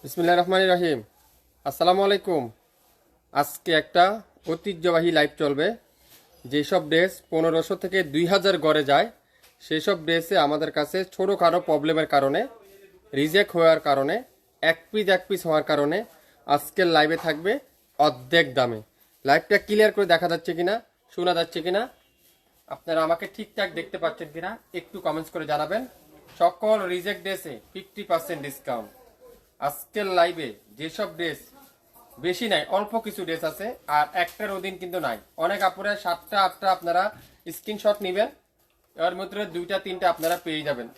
বিসমিল্লাহির রহমানির রহিম। আসসালামু আলাইকুম। আজকে একটা ঐতিহ্যবাহী লাইভ চলবে। যেসব ড্রেস 1500 থেকে 2000 গড়ে যায়, সেই সব ড্রেসে আমাদের কাছে ছোটোখাটো প্রবলেমের কারণে, রিজেক্ট হওয়ার কারণে, এক পিস হওয়ার কারণে আজকের লাইভে থাকবে অর্ধেক দামে। লাইভটা ক্লিয়ার করে দেখা যাচ্ছে কিনা, শোনা যাচ্ছে কিনা, আপনারা আমাকে ঠিকঠাক দেখতে পাচ্ছেন কিনা একটু কমেন্টস করে জানাবেন। সকল রিজেক্ট ড্রেসে 50% ডিসকাউন্ট। আজকের লাইভে যেসব ড্রেস বেশি নাই, অল্প কিছু ড্রেস আছে, আর একটার অধীন কিন্তু নাই। অনেক আপুরে 7টা 8টা আপনারা স্ক্রিনশট নেবেন, এর মধ্যে 2টা 3টা আপনারা পেয়ে যাবেন।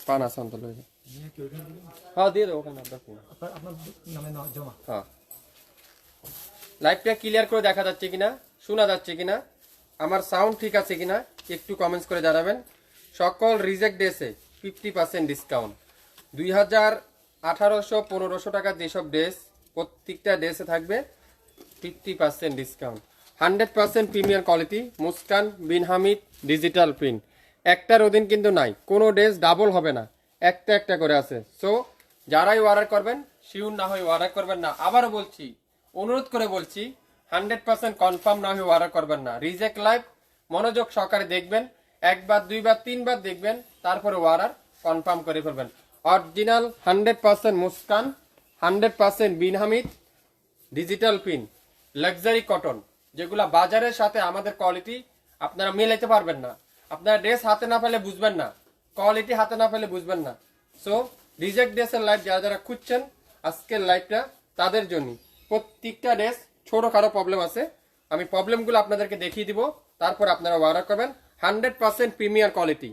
পান আসান তো লই হ্যাঁ দিয়ে দেবো ওখানে আপনার নামে জমা। হ্যাঁ, লাইভটা ক্লিয়ার করে দেখা যাচ্ছে কিনা, শোনা যাচ্ছে কিনা, আমার সাউন্ড ঠিক আছে কিনা একটু কমেন্টস করে জানাবেন। সকল রিজেক্ট ড্রেসে 50% ডিসকাউন্ট। 2000, 1800, 1500 টাকার যেসব ড্রেস, প্রত্যেকটা ড্রেসে থাকবে 50% ডিসকাউন্ট। 100% প্রিমিয়ার কোয়ালিটি, মুস্কান বিন হামিদ ডিজিটাল প্রিন্ট। একটার অধীন কিন্তু নাই, কোনো ড্রেস ডাবল হবে না, একটা একটা করে আছে। সো যারাই অর্ডার করবেন, শিওর না হয়ে অর্ডার করবেন না। আবারও বলছি, অনুরোধ করে বলছি, 100% কনফার্ম না হয়ে অর্ডার করবেন না। রিজেক্ট লাইভ মনোযোগ সহকারে দেখবেন, একবার 2বার 3বার দেখবেন, তারপরে অর্ডার কনফার্ম করে ফেলবেন। Original 100% Muskan, 100% Bin Hamid digital print, luxury cotton, যেগুলা বাজারের সাথে আমাদের কোয়ালিটি আপনারা মিলাইতে পারবেন না। আপনারা ড্রেস হাতে না পেলে বুঝবেন না, কোয়ালিটি হাতে না পেলে বুঝবেন না। সো রিজেক্ট ড্রেসের লাইভ যারা যারা খুঁজছেন, আজকের লাইভটা তাদের জন্য। প্রত্যেকটা ড্রেস ছোটোখাটো প্রবলেম আছে, আমি প্রবলেমগুলো আপনাদেরকে দেখিয়ে দিব, তারপর আপনারা অর্ডার করবেন। 100% প্রিমিয়ার কোয়ালিটি,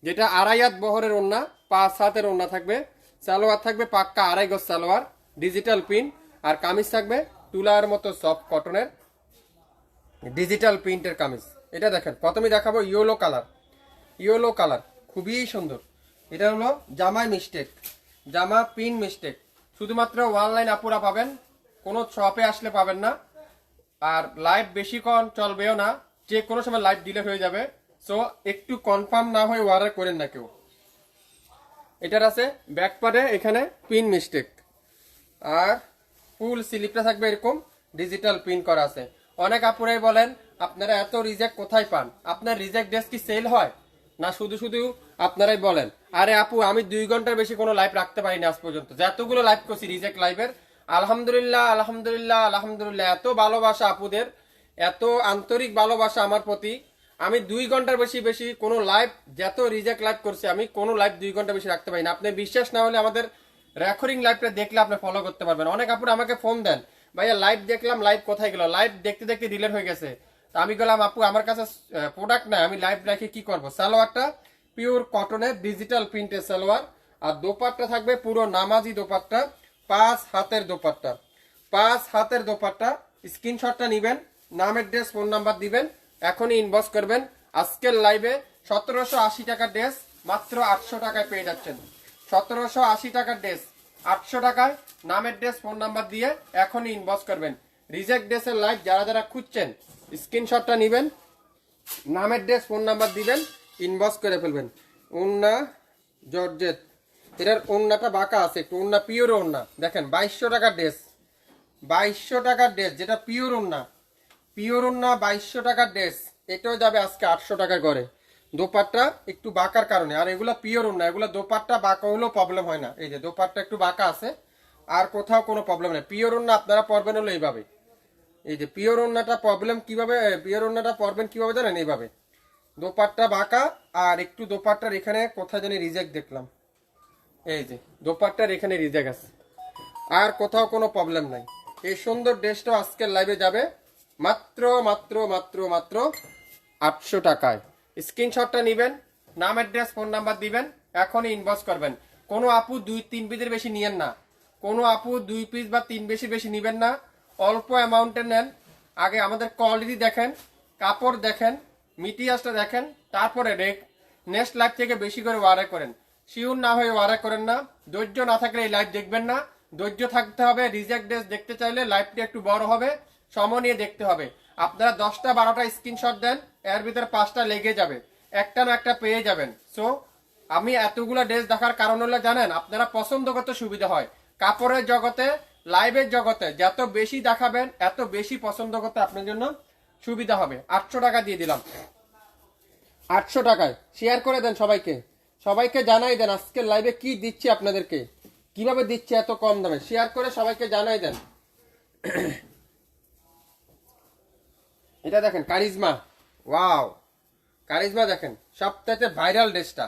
যেটা 2.5 হাত বহরের ওড়না, 5 হাতের ওড়না থাকবে, সালোয়ার থাকবে পাক্কা 2.5 গজ সালোয়ার ডিজিটাল প্রিন্ট, আর কামিজ থাকবে তুলার মতো সফট কটনের ডিজিটাল প্রিন্টের কামিজ। এটা দেখেন, প্রথমে দেখাবো ইয়েলো কালার। ইয়েলো কালার খুবই সুন্দর। এটা হলো জামায় মিস্টেক, জামা প্রিন্ট মিস্টেক। শুধুমাত্র অনলাইন আপুরা পাবেন, কোনো শপে আসলে পাবেন না। আর লাইভ বেশিক্ষণ চলবেও না, যে কোনো সময় লাইভ ডিলে হয়ে যাবে। সো একটু কনফার্ম না হয়ে অর্ডার করেন না কেউ। এটার আছে ব্যাক পার্টে এখানে পিন মিস্টেক, আর ফুল স্লিপটা থাকবে এরকম ডিজিটাল প্রিন্ট করা আছে। অনেক আপুরাই বলেন আপনারা এত রিজেক্ট কোথায় পান, আপনার রিজেক্ট ড্রেস কি সেল হয় না? শুধু শুধু আপনারাই বলেন, আরে আপু আমি 2 ঘন্টার বেশি কোনো লাইভ রাখতে পারিনি আজ পর্যন্ত। যতগুলো লাইভ করছি রিজেক্ট লাইভের, আলহামদুলিল্লাহ আলহামদুলিল্লাহ আলহামদুলিল্লাহ, এত ভালোবাসা আপুদের, এত আন্তরিক ভালোবাসা আমার প্রতি। আমি 2 ঘন্টার বেশি বেশি কোনো লাইভ, যত রিজেক্ট লাইভ করছি আমি, কোনো লাইভ 2 ঘন্টা বেশি রাখতে পারি না। আপনি বিশ্বাস না হলে আমাদের রেকর্ডিং লাইভটা দেখলে আপনি ফলো করতে পারবেন। অনেক আপুর আমাকে ফোন দেন, ভাইয়া লাইভ দেখলাম, লাইভ কোথায় গেল, লাইভ দেখতে দেখতে ডিলেট হয়ে গেছে। তা আমি বললাম আপু আমার কাছে প্রোডাক্ট নাই, আমি লাইভ রেখে কি করব। সালোয়ারটা পিওর কটনের ডিজিটাল প্রিন্টের সালোয়ার, আর দোপাট্টা থাকবে পুরো নামাজি দোপাট্টা, 5 হাতের দোপাট্টা, 5 হাতের দোপাট্টা। স্ক্রিনশটটা নেবেন, নাম অ্যাড্রেস ফোন নাম্বার দিবেন, এখনই ইনবক্স করবেন। আজকের লাইভে 1780 টাকার ড্রেস মাত্র 800 টাকায় পেয়ে যাচ্ছেন। 1780 টাকার ড্রেস 800 টাকায়, নাম অ্যাড্রেস ফোন নাম্বার দিয়ে এখনই ইনবক্স করবেন। রিজেক্ট ড্রেসের লাইভ যারা যারা খুঁজছেন, স্ক্রিনশটটা নেবেন, নাম অ্যাড্রেস ফোন নাম্বার দিবেন, ইনবক্স করে ফেলবেন। ওন্না জর্জেট, এটার ওন্নাটা বাঁকা আছে একটু, ওন্না পিওর ওন্না। দেখেন 2200 টাকার ড্রেস, 2200 টাকার ড্রেস, যেটা পিওর ওন্না, পিওর ওন্না 2200 টাকার ড্রেস, এটাও যাবে আজকে 800 টাকা করে। দোপাট্টা একটু বাঁকার কারণে, আর এগুলা পিওর ওন্না, এগুলা দোপাট্টা বাঁকা হলেও প্রবলেম হয় না। এই যে দোপাট্টা একটু বাঁকা আছে, আর কোথাও কোনো প্রবলেম নেই। পিওর ওন্না আপনারা পরবেন হলো এইভাবে। এই যে পিওর ওন্নাটা প্রবলেম কিভাবে, পিওর ওন্নাটা পরবেন কিভাবে জানেন? এইভাবে দোপাট্টা বাঁকা, আর একটু দোপাট্টার এখানে কোথায় জানি রিজেক্ট দেখলাম, এই যে দোপাট্টার এখানে রিজেক্ট আছে, আর কোথাও কোনো প্রবলেম নাই। এই সুন্দর ড্রেসটা আজকের লাইভে যাবে মাত্র মাত্র মাত্র মাত্র 800 টাকায়। স্ক্রিনশটটা নেবেন, নাম অ্যাড্রেস ফোন নাম্বার দিবেন, এখনই ইনবক্স করবেন। কোনো আপু 2-3 পিসের বেশি নিয়েন না, কোনো আপু 2 পিস বা 3 বেশি বেশি নিবেন না, অল্প অ্যামাউন্টে নেন। আগে আমাদের কোয়ালিটি দেখেন, কাপড় দেখেন, মিটিয়াসটা দেখেন, তারপরে নেক্সট লাইভ থেকে বেশি করে অর্ডার করেন। শিওর না হয়ে অর্ডার করেন না। ধৈর্য না থাকলে এই লাইভ দেখবেন না, ধৈর্য থাকতে হবে। রিজেক্ট ড্রেস দেখতে চাইলে লাইভটা একটু বড় হবে, সময় নিয়ে দেখতে হবে। আপনারা 10টা 12টা স্ক্রিনশট দেন, এর ভিতরে 5টা লেগে যাবে, একটা না একটা পেয়ে যাবেন। সো আমি এতগুলো ড্রেস দেখার কারণ হলো জানেন, আপনারা পছন্দ করতে সুবিধা হয়। কাপড়ের জগতে, লাইভের জগতে যত বেশি দেখাবেন এত বেশি পছন্দ করতে আপনার জন্য সুবিধা হবে। 800 টাকা দিয়ে দিলাম, 800 টাকায় শেয়ার করে দেন সবাইকে, সবাইকে জানাই দেন আজকের লাইভে কি দিচ্ছি আপনাদেরকে, কিভাবে দিচ্ছি এত কম দামে, শেয়ার করে সবাইকে জানাই দেন। এটা দেখেন কারিজমা, ওয়াও কারিজমা দেখেন সবথেকে ভাইরাল ড্রেসটা,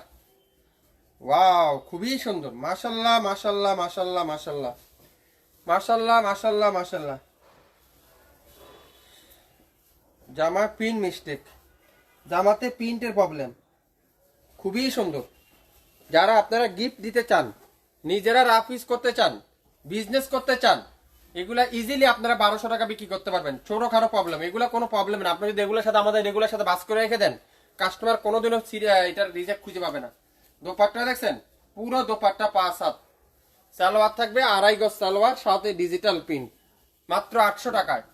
ওয়াও খুবই সুন্দর, মাশাল্লাহ মাশাল্লাহ মাশাল্লাহ মাশাল্লাহ মাশাল্লাহ মাশাল্লাহ মাশাল্লাহ। জামা প্রিন্ট মিস্টেক, জামাতে প্রিন্টের প্রবলেম, খুবই সুন্দর। যারা আপনারা গিফট দিতে চান, নিজেরা রাফ ইউজ করতে চান, বিজনেস করতে চান, এগুলা ইজিলি আপনারা 1200 টাকা বিক্রি করতে পারবেন। ছোটখাটো প্রবলেম, এগুলা কোনো প্রবলেম না। আপনি যদি এগুলোর সাথে আমাদের রেগুলার সাথে বাস করে রেখে দেন, কাস্টমার কোনোদিনও এটার রিজেক্ট খুঁজে পাবে না। দোপাট্টা দেখছেন, পুরো দোপাট্টা 5 হাত, সালোয়ার থাকবে 2.5 গজ সালোয়ার, সাথে ডিজিটাল প্রিন্ট, মাত্র 800 টাকায়।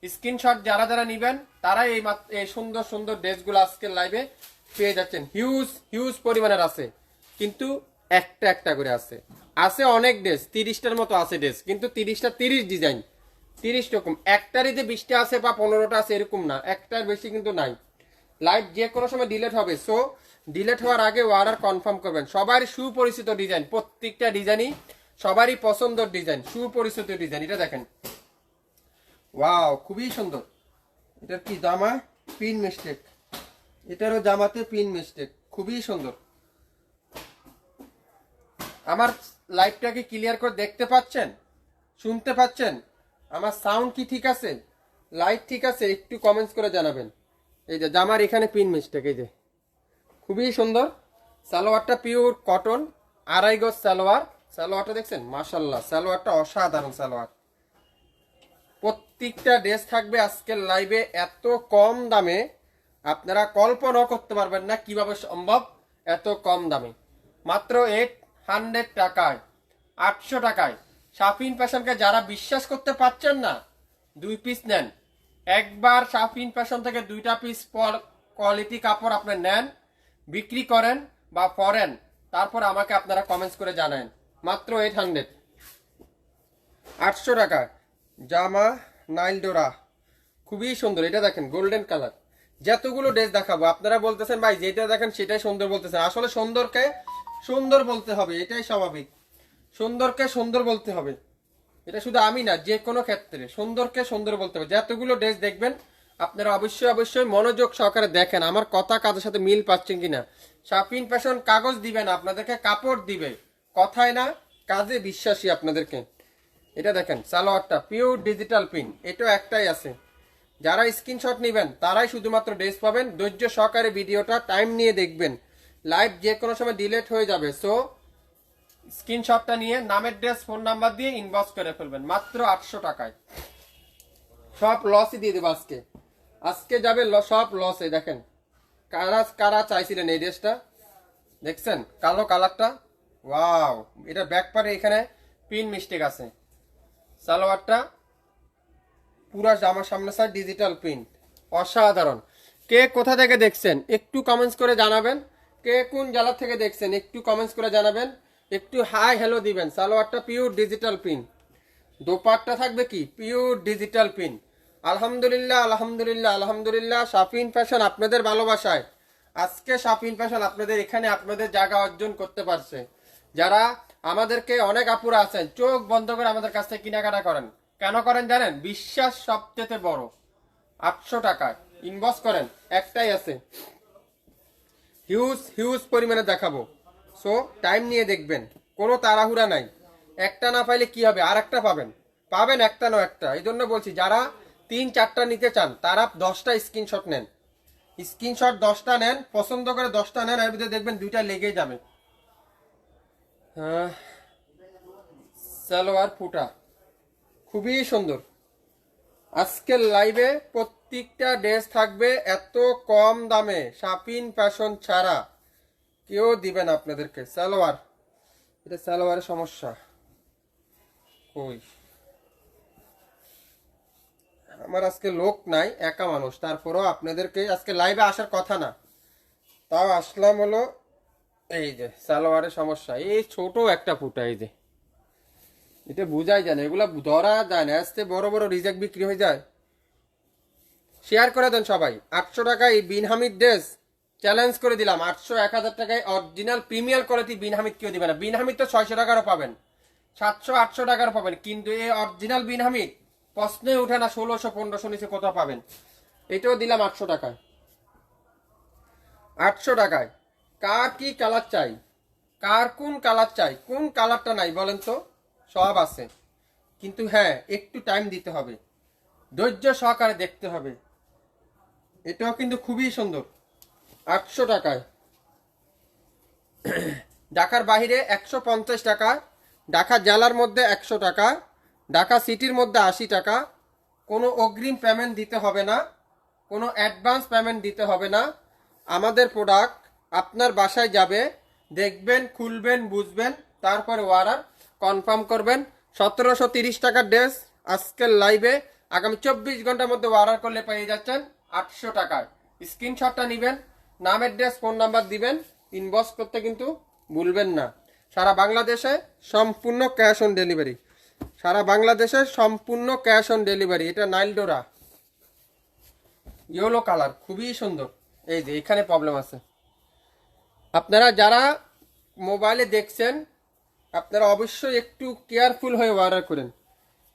স্ক্রিনশট যারা যারা নিবেন তারা এই সুন্দর সুন্দর ড্রেসগুলো আজকের লাইভে পেয়ে যাচ্ছেন। হিউজ হিউজ পরিমাণের আছে, কিন্তু একটা একটা করে আছে, আছে অনেক ড্রেস, 30টার মতো আছে ড্রেস, কিন্তু 30টা 30 ডিজাইন, 30 রকম। একটারই যে 20টা আছে বা 15টা আছে এরকম না, একটার বেশি কিন্তু নাই। লাইভ যে কোনো সময় ডিলেট হবে, সো ডিলেট হওয়ার আগে অর্ডার কনফার্ম করবেন। সবারই সুপরিচিত ডিজাইন, প্রত্যেকটা ডিজাইনই সবারই পছন্দের ডিজাইন, সুপরিচিত ডিজাইন। এটা দেখেন, ওয়াও খুবই সুন্দর। এটার কি জামা পিন মিস্টেক, এটারও জামাতে পিন মিস্টেক, খুবই সুন্দর। আমার লাইভটাকে ক্লিয়ার করে দেখতে পাচ্ছেন, শুনতে পাচ্ছেন? আমার সাউন্ড কি ঠিক আছে, লাইট ঠিক আছে? একটু কমেন্টস করে জানাবেন। এই যে জামার এখানে পিন মিস্টেক, এই যে খুবই সুন্দর। সালোয়ারটা পিওর কটন, 2.5 গজ সালোয়ার, সালোয়ারটা দেখছেন মাশাল্লাহ, সালোয়ারটা অসাধারণ সালোয়ার। প্রত্যেকটা ড্রেস থাকবে আজকের লাইভে এত কম দামে, আপনারা কল্পনাও করতে পারবেন না কিভাবে সম্ভব এত কম দামে। মাত্র 800 টাকায়, 800 টাকায়। শাফিন ফ্যাশনকে যারা বিশ্বাস করতে পারছেন না, 2 পিস নেন। একবার শাফিন ফ্যাশন থেকে 2টা পিস পর কোয়ালিটি কাপড় আপনি নেন, বিক্রি করেন বা পরেন, তারপর আমাকে আপনারা কমেন্টস করে জানান। মাত্র 800 টাকা জামা নাইল ডোরা, খুবই সুন্দর। এটা দেখেন গোল্ডেন কালার। যতগুলো ড্রেস দেখাবো আপনারা বলতেছেন ভাই যেটা দেখেন সেটাই সুন্দর বলতেছেন, আসলে সুন্দরকে সুন্দর বলতে হবে, এটাই স্বাভাবিক। সুন্দরকে সুন্দর বলতে হবে, এটা শুধু আমি না, যে কোনো ক্ষেত্রে সুন্দরকে সুন্দর বলতে হবে। যতগুলো ড্রেস দেখবেন আপনারা অবশ্যই অবশ্যই মনোযোগ সহকারে দেখেন আমার কথা কাজের সাথে মিল পাচ্ছেন কিনা। শাফিন ফ্যাশন কাগজ দিবে না আপনাদেরকে, কাপড় দিবে, কথায় না কাজে বিশ্বাসী আপনাদেরকে। এটা দেখেন সালোয়ারটা পিওর ডিজিটাল প্রিন্ট, এটাও একটাই আছে। যারা স্ক্রিনশট নেবেন তারাই শুধুমাত্র ড্রেস পাবেন। ধৈর্য সহকারে ভিডিওটা টাইম নিয়ে দেখবেন, লাইভ যে কোনো সময় ডিলেট হয়ে যাবে। সো স্ক্রিনশটটা নিয়ে নামের ড্রেস ফোন নাম্বার দিয়ে ইনবক্স করে ফেলবেন, মাত্র 800 টাকায়। সব লসই দিয়ে দেবো আজকে, আজকে যাবে সব লসে। দেখেন কারা কারা চাইছিলেন এই ড্রেসটা, দেখছেন কালো কালারটা, ওয়াও। এটা ব্যাক পারে এখানে পিন মিস্টেক আছে, সালোয়ারটা পুরা জামার সামনে সাইড ডিজিটাল প্রিন্ট, অসাধারণ। কে কোথা থেকে দেখছেন একটু কমেন্টস করে জানাবেন, কে কোন জেলা থেকে দেখছেন একটু কমেন্টস করে জানাবেন, একটু হাই হ্যালো দিবেন। সালোয়ারটা পিওর ডিজিটাল প্রিন্ট, দোপাট্টা থাকবে কি পিওর ডিজিটাল প্রিন্ট। আলহামদুলিল্লাহ আলহামদুলিল্লাহ আলহামদুলিল্লাহ। শাফিন ফ্যাশন আপনাদের ভালোবাসায় আজকে শাফিন ফ্যাশন আপনাদের এখানে আপনাদের জায়গা অর্জন করতে পারছে। যারা আমাদেরকে অনেক আপুরা আছেন চোখ বন্ধ করে আমাদের কাছ থেকে কেনাকাটা করেন, কেন করেন জানেন? বিশ্বাস সবচেয়ে বড়। 800 টাকায় ইনবক্স করেন, একটাই আছে, হিউজ হিউজ পরিমাণে দেখাবো। সো টাইম নিয়ে দেখবেন, কোনো তাড়াহুড়া নাই। একটা না পাইলে কি হবে, আর একটা পাবেন, পাবেন একটা না একটা। এই জন্য বলছি যারা 3-4টা নিতে চান তারা 10টা স্ক্রিনশট নেন, স্ক্রিনশট 10টা নেন, পছন্দ করে 10টা নেন, এর ভিতরে দেখবেন 2টা লেগে যাবে। হ্যাঁ, সালোয়ার ফুটা খুবই সুন্দর। আজকের লাইভে প্রত্যেকটা ড্রেস থাকবে এত কম দামে, শাফিন ফ্যাশন ছাড়া কেউ দিবেন আপনাদেরকে। সালোয়ার, এটা সালোয়ারের সমস্যা, কই আমার আজকে লোক নাই, একা মানুষ, তারপরও আপনাদেরকে আজকে লাইভে আসার কথা না, তাও আসলাম হলো। এই যে সালোয়ারের সমস্যা, এই ছোট একটা ফুটা, এই যে এটা বুঝাই যায় না, এগুলা ধরা যায় না, আজকে বড় বড় রিজেক্ট বিক্রি হয়ে যায়। শেয়ার করে দেন সবাই। 800 টাকায় এই বিন হামিদ ড্রেস চ্যালেঞ্জ করে দিলাম, 800 1000 টাকায় অরিজিনাল প্রিমিয়ার কোয়ালিটি বিন হামিদ কেউ দিবে না। বিন হামিদ তো 600 টাকারও পাবেন, 700 800 টাকারও পাবেন, কিন্তু এই অরিজিনাল বিন হামিদ প্রশ্নে উঠে না 1600 1500 নিচে কোথাও পাবেন। এটাও দিলাম 800 টাকায়। 800 টাকায় কার কি কালার চাই, কার কোন কালার চাই, কোন কালারটা নাই বলেন তো? সব আছে, কিন্তু হ্যাঁ একটু টাইম দিতে হবে, ধৈর্য সহকারে দেখতে হবে। এটাও কিন্তু খুবই সুন্দর। 800 টাকায় ঢাকার বাইরে 150 টাকা, ঢাকা জেলার মধ্যে 100 টাকা, ঢাকা সিটির মধ্যে 80 টাকা। কোনো অগ্রিম পেমেন্ট দিতে হবে না, কোনো অ্যাডভান্স পেমেন্ট দিতে হবে না। আমাদের প্রোডাক্ট আপনার বাসায় যাবে, দেখবেন, খুলবেন, বুঝবেন, তারপরে অর্ডার কনফার্ম করবেন। 1730 টাকার ড্রেস আজকের লাইভে আগামী 24 ঘন্টার মধ্যে অর্ডার করলে পেয়ে যাচ্ছেন 800 টাকায়। স্ক্রিনশটটা নেবেন, নাম অ্যাড্রেস ফোন নাম্বার দিবেন, ইনবক্স করতে কিন্তু ভুলবেন না। সারা বাংলাদেশে সম্পূর্ণ ক্যাশ অন ডেলিভারি, সারা বাংলাদেশে সম্পূর্ণ ক্যাশ অন ডেলিভারি। এটা নাইলডোরা ইয়েলো কালার, খুবই সুন্দর। এই যে এখানে প্রবলেম আছে, আপনারা যারা মোবাইলে দেখছেন আপনারা অবশ্যই একটু কেয়ারফুল হয়ে অর্ডার করেন,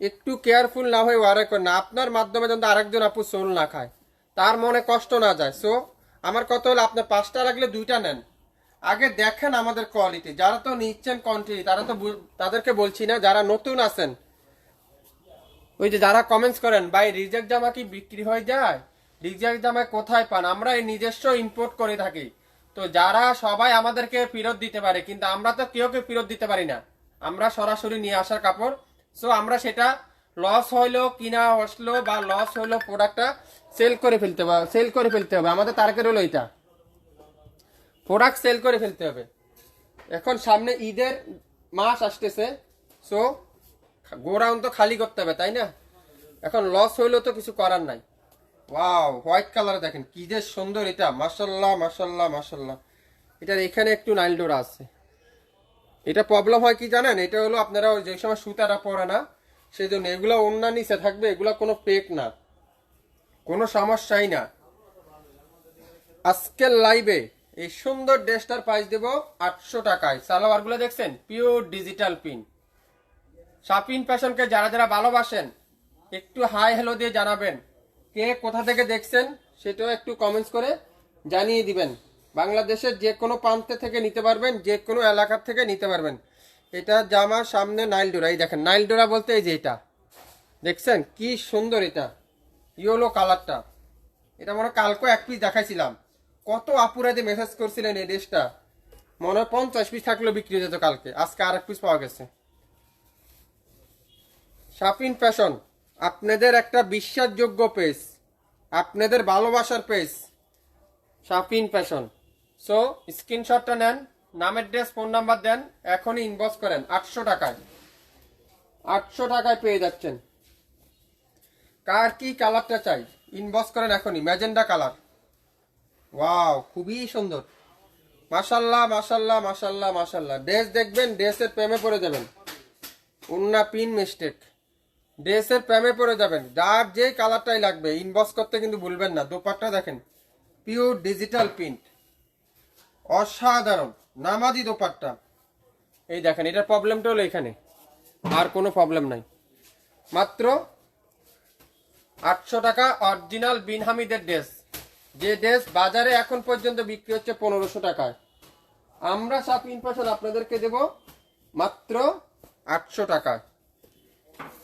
একটু কেয়ারফুল না হয়ে অর্ডার করেন না, আপনার মাধ্যমে যেন আরেকজন আপু সোল না খায়, তার মনে কষ্ট না যায়। সো আমার কথা হলো আপনার 5টা রাখলে 2টা নেন, আগে দেখেন আমাদের কোয়ালিটি। যারা তো নিচ্ছেন কোয়ান্টিটি তারা তো তাদেরকে বলছি না, যারা নতুন আছেন, ওই যে যারা কমেন্টস করেন ভাই রিজেক্ট জামা কি বিক্রি হয়ে যায়, রিজেক্ট জামা কোথায় পান, আমরা এই নিজস্ব ইম্পোর্ট করে থাকি। তো যারা সবাই আমাদেরকে ফেরত দিতে পারে, কিন্তু আমরা তো কেউ ফেরত দিতে পারি না, আমরা সরাসরি নিয়ে আসার কাপড়। সো আমরা সেটা লস হইলো কিনা আসলো বা লস হইলো প্রোডাক্টটা সেল করে ফেলতে হবে। আমাদের টার্গেট হলো এটা, প্রোডাক্ট সেল করে ফেলতে হবে। এখন সামনে ঈদের মাস আসতেছে, সো গোডাউন তো খালি করতে হবে, তাই না? এখন লস হইলেও তো কিছু করার নাই। ওয়াও, হোয়াইট কালার দেখেন কি যে সুন্দর, এটা মাশাল্লাহ মাশাল্লাহ মাশাল্লাহ। এটার এখানে একটু নাইলডোরা আছে। এটা প্রবলেম হয় কি জানেন, এটা হলো আপনারা যে সময় সুতাটা পরে না, সেই জন্য এগুলো অন্য নিচে থাকবে, এগুলো কোনো পেক না, কোনো সমস্যাই না। আজকের লাইভে এই সুন্দর ড্রেসটার প্রাইস দেব 800 টাকায়। সালোয়ারগুলো দেখছেন পিওর ডিজিটাল প্রিন্ট। শাপিন ফ্যাশনকে যারা যারা ভালোবাসেন একটু হাই হ্যালো দিয়ে জানাবেন, কে কোথা থেকে দেখছেন সেটাও একটু কমেন্টস করে জানিয়ে দিবেন। বাংলাদেশের যে কোনো প্রান্তে থেকে নিতে পারবেন, যে কোনো এলাকার থেকে নিতে পারবেন। এটা জামার সামনে নাইলডোরা, এই দেখেন নাইলডোরা বলতে এই যে এটা দেখছেন কি সুন্দর, এটা ইয়েলো কালারটা। এটা মনে হয় কালকে 1 পিস দেখাইছিলাম, কত আপুরা যে মেসেজ করছিলেন এই ড্রেসটা, মনে হয় 50 পিস থাকলেও বিক্রি হয়ে যেত কালকে, আজকে আর 1 পিস পাওয়া গেছে। শাপিন ফ্যাশন আপনাদের একটা বিশ্বাসযোগ্য পেজ, আপনাদের ভালোবাসার পেজ শাপিন ফ্যাশন। সো স্ক্রিনশটটা নেন, নাম অ্যাড্রেস ফোন নাম্বার দেন, এখনই ইনবক্স করেন। 800 টাকায়, 800 টাকায় পেয়ে যাচ্ছেন। কার কি কালারটা চাই ইনবক্স করেন এখনই, ম্যাজেন্ডা কালার। ওয়াও, খুবই সুন্দর, মাশাল্লাহ মাশাল্লাহ মাশাল্লাহ মাশাল্লাহ। ড্রেস দেখবেন, ড্রেসের প্রেমে পড়ে যাবেন। উন্না পিন মিস্টেক, ড্রেসের প্রেমে পড়ে যাবেন। যার যে কালারটাই লাগবে ইনবক্স করতে কিন্তু ভুলবেন না। দোপাট্টা দেখেন পিওর ডিজিটাল প্রিন্ট, অসাধারণ নামাজি দোপাট্টা। এই দেখেন এটার প্রবলেমটা হলো এখানে, আর কোনো প্রবলেম নাই। মাত্র 800 টাকা অরিজিনাল বিন হামিদের ড্রেস, যে ড্রেস বাজারে এখন পর্যন্ত বিক্রি হচ্ছে 1500 টাকায়, আমরা শাপিন ফ্যাশন আপনাদেরকে দেব মাত্র 800 টাকায়।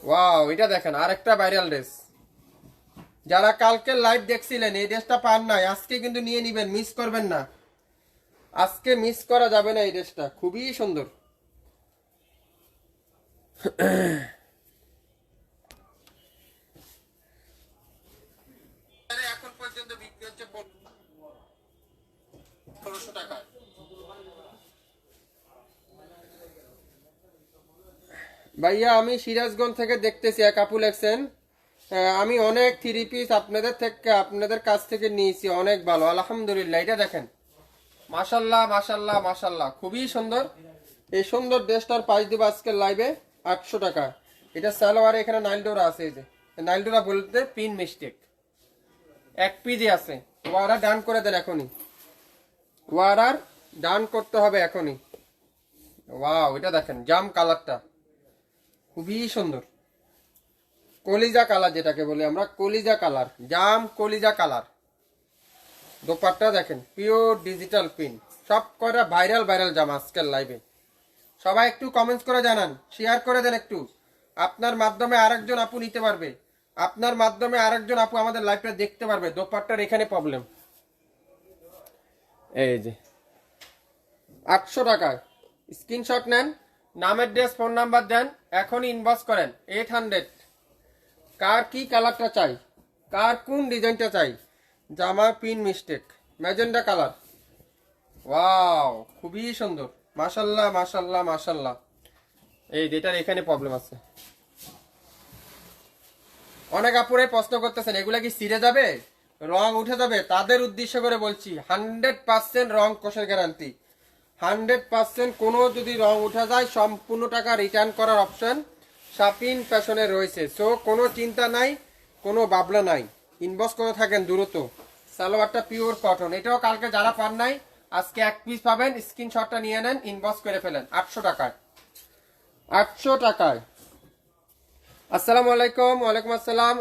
ওয়াও, এটা দেখেন আরেকটা ভাইরাল ড্রেস। যারা কালকে লাইভ দেখছিলেন এই ড্রেসটা পান নাই, আজকে কিন্তু নিয়ে নিবেন, মিস করবেন না, আজকে মিস করা যাবে না। এই ড্রেসটা খুবই সুন্দর। এখন পর্যন্ত বিক্রি হচ্ছে 1500 টাকায়। ভাইয়া আমি সিরাজগঞ্জ থেকে দেখতেছি, এক আপু লেখছেন আমি অনেক থ্রি পিস আপনাদের কাছ থেকে নিয়েছি, অনেক ভালো আলহামদুলিল্লাহ। এটা দেখেন, মাশাল্লাহ মাশাল্লাহ মাশাল্লাহ, খুবই সুন্দর। এই সুন্দর ড্রেসটার প্রাইস দিব আজকের লাইভে 800 টাকা। এটা সালোয়ারে এখানে নাইলডোরা আছে, এই যে নাইলডোরা বলতে পিন মিস্টেক, এক পিজি আছে। ওয়ারা ডান করে দেন এখনই, ওয়ারার ডান করতে হবে এখনই। ওয়াও, এটা দেখেন জাম কালারটা খুবই সুন্দর, কলিজা কালার যেটাকে বলি আমরা, কলিজা কালার, জাম কলিজা কালার। দোপাট্টা দেখেন পিওর ডিজিটাল প্রিন্ট, সব কটা ভাইরাল ভাইরাল জামা আজকের লাইভে। সবাই একটু কমেন্টস করে জানান, শেয়ার করে দেন একটু। আপনার মাধ্যমে আরেকজন আপু নিতে পারবে, আপনার মাধ্যমে আরেকজন আপু আমাদের লাইভটা দেখতে পারবে। দোপাট্টার এখানে প্রবলেম। এই যে 800 টাকায় স্ক্রিনশট নেন, নামের ড্রেস ফোন নাম্বার দেন, এখনই ইনবক্স করেন 800। কার কি কালারটা চাই, কার কোন ডিজাইনটা চাই। জামা pin mistake, magenta colour. Wow, খুবই সুন্দর, মাশাল্লাহ মাশাল্লাহ মাশাল্লাহ। এই যেটার এখানে প্রবলেম আছে। অনেক আপুরে প্রশ্ন করতেছেন এগুলা কি ছিঁড়ে যাবে, রং উঠে যাবে? তাদের উদ্দেশ্য করে বলছি 100% রং কোষের গ্যারান্টি, 100%। কোনো যদি রং উঠে যায় সম্পূর্ণ টাকা রিটার্ন করার অপশন শাপিন ফ্যাশনে রয়েছে। সো কোনো চিন্তা নাই, কোনো বাবলা নাই। ইনবক্স করে থাকেন দ্রুত। সালোয়ারটা পিওর কটন, এটাও কালকে যারা পান নাই আজকে এক পিস পাবেন। স্ক্রিনশটটা নিয়ে নেন, ইনবক্স করে ফেলেন। 800 টাকায়, 800 টাকায়। আসসালামু আলাইকুম। ওয়ালাইকুম আসসালাম।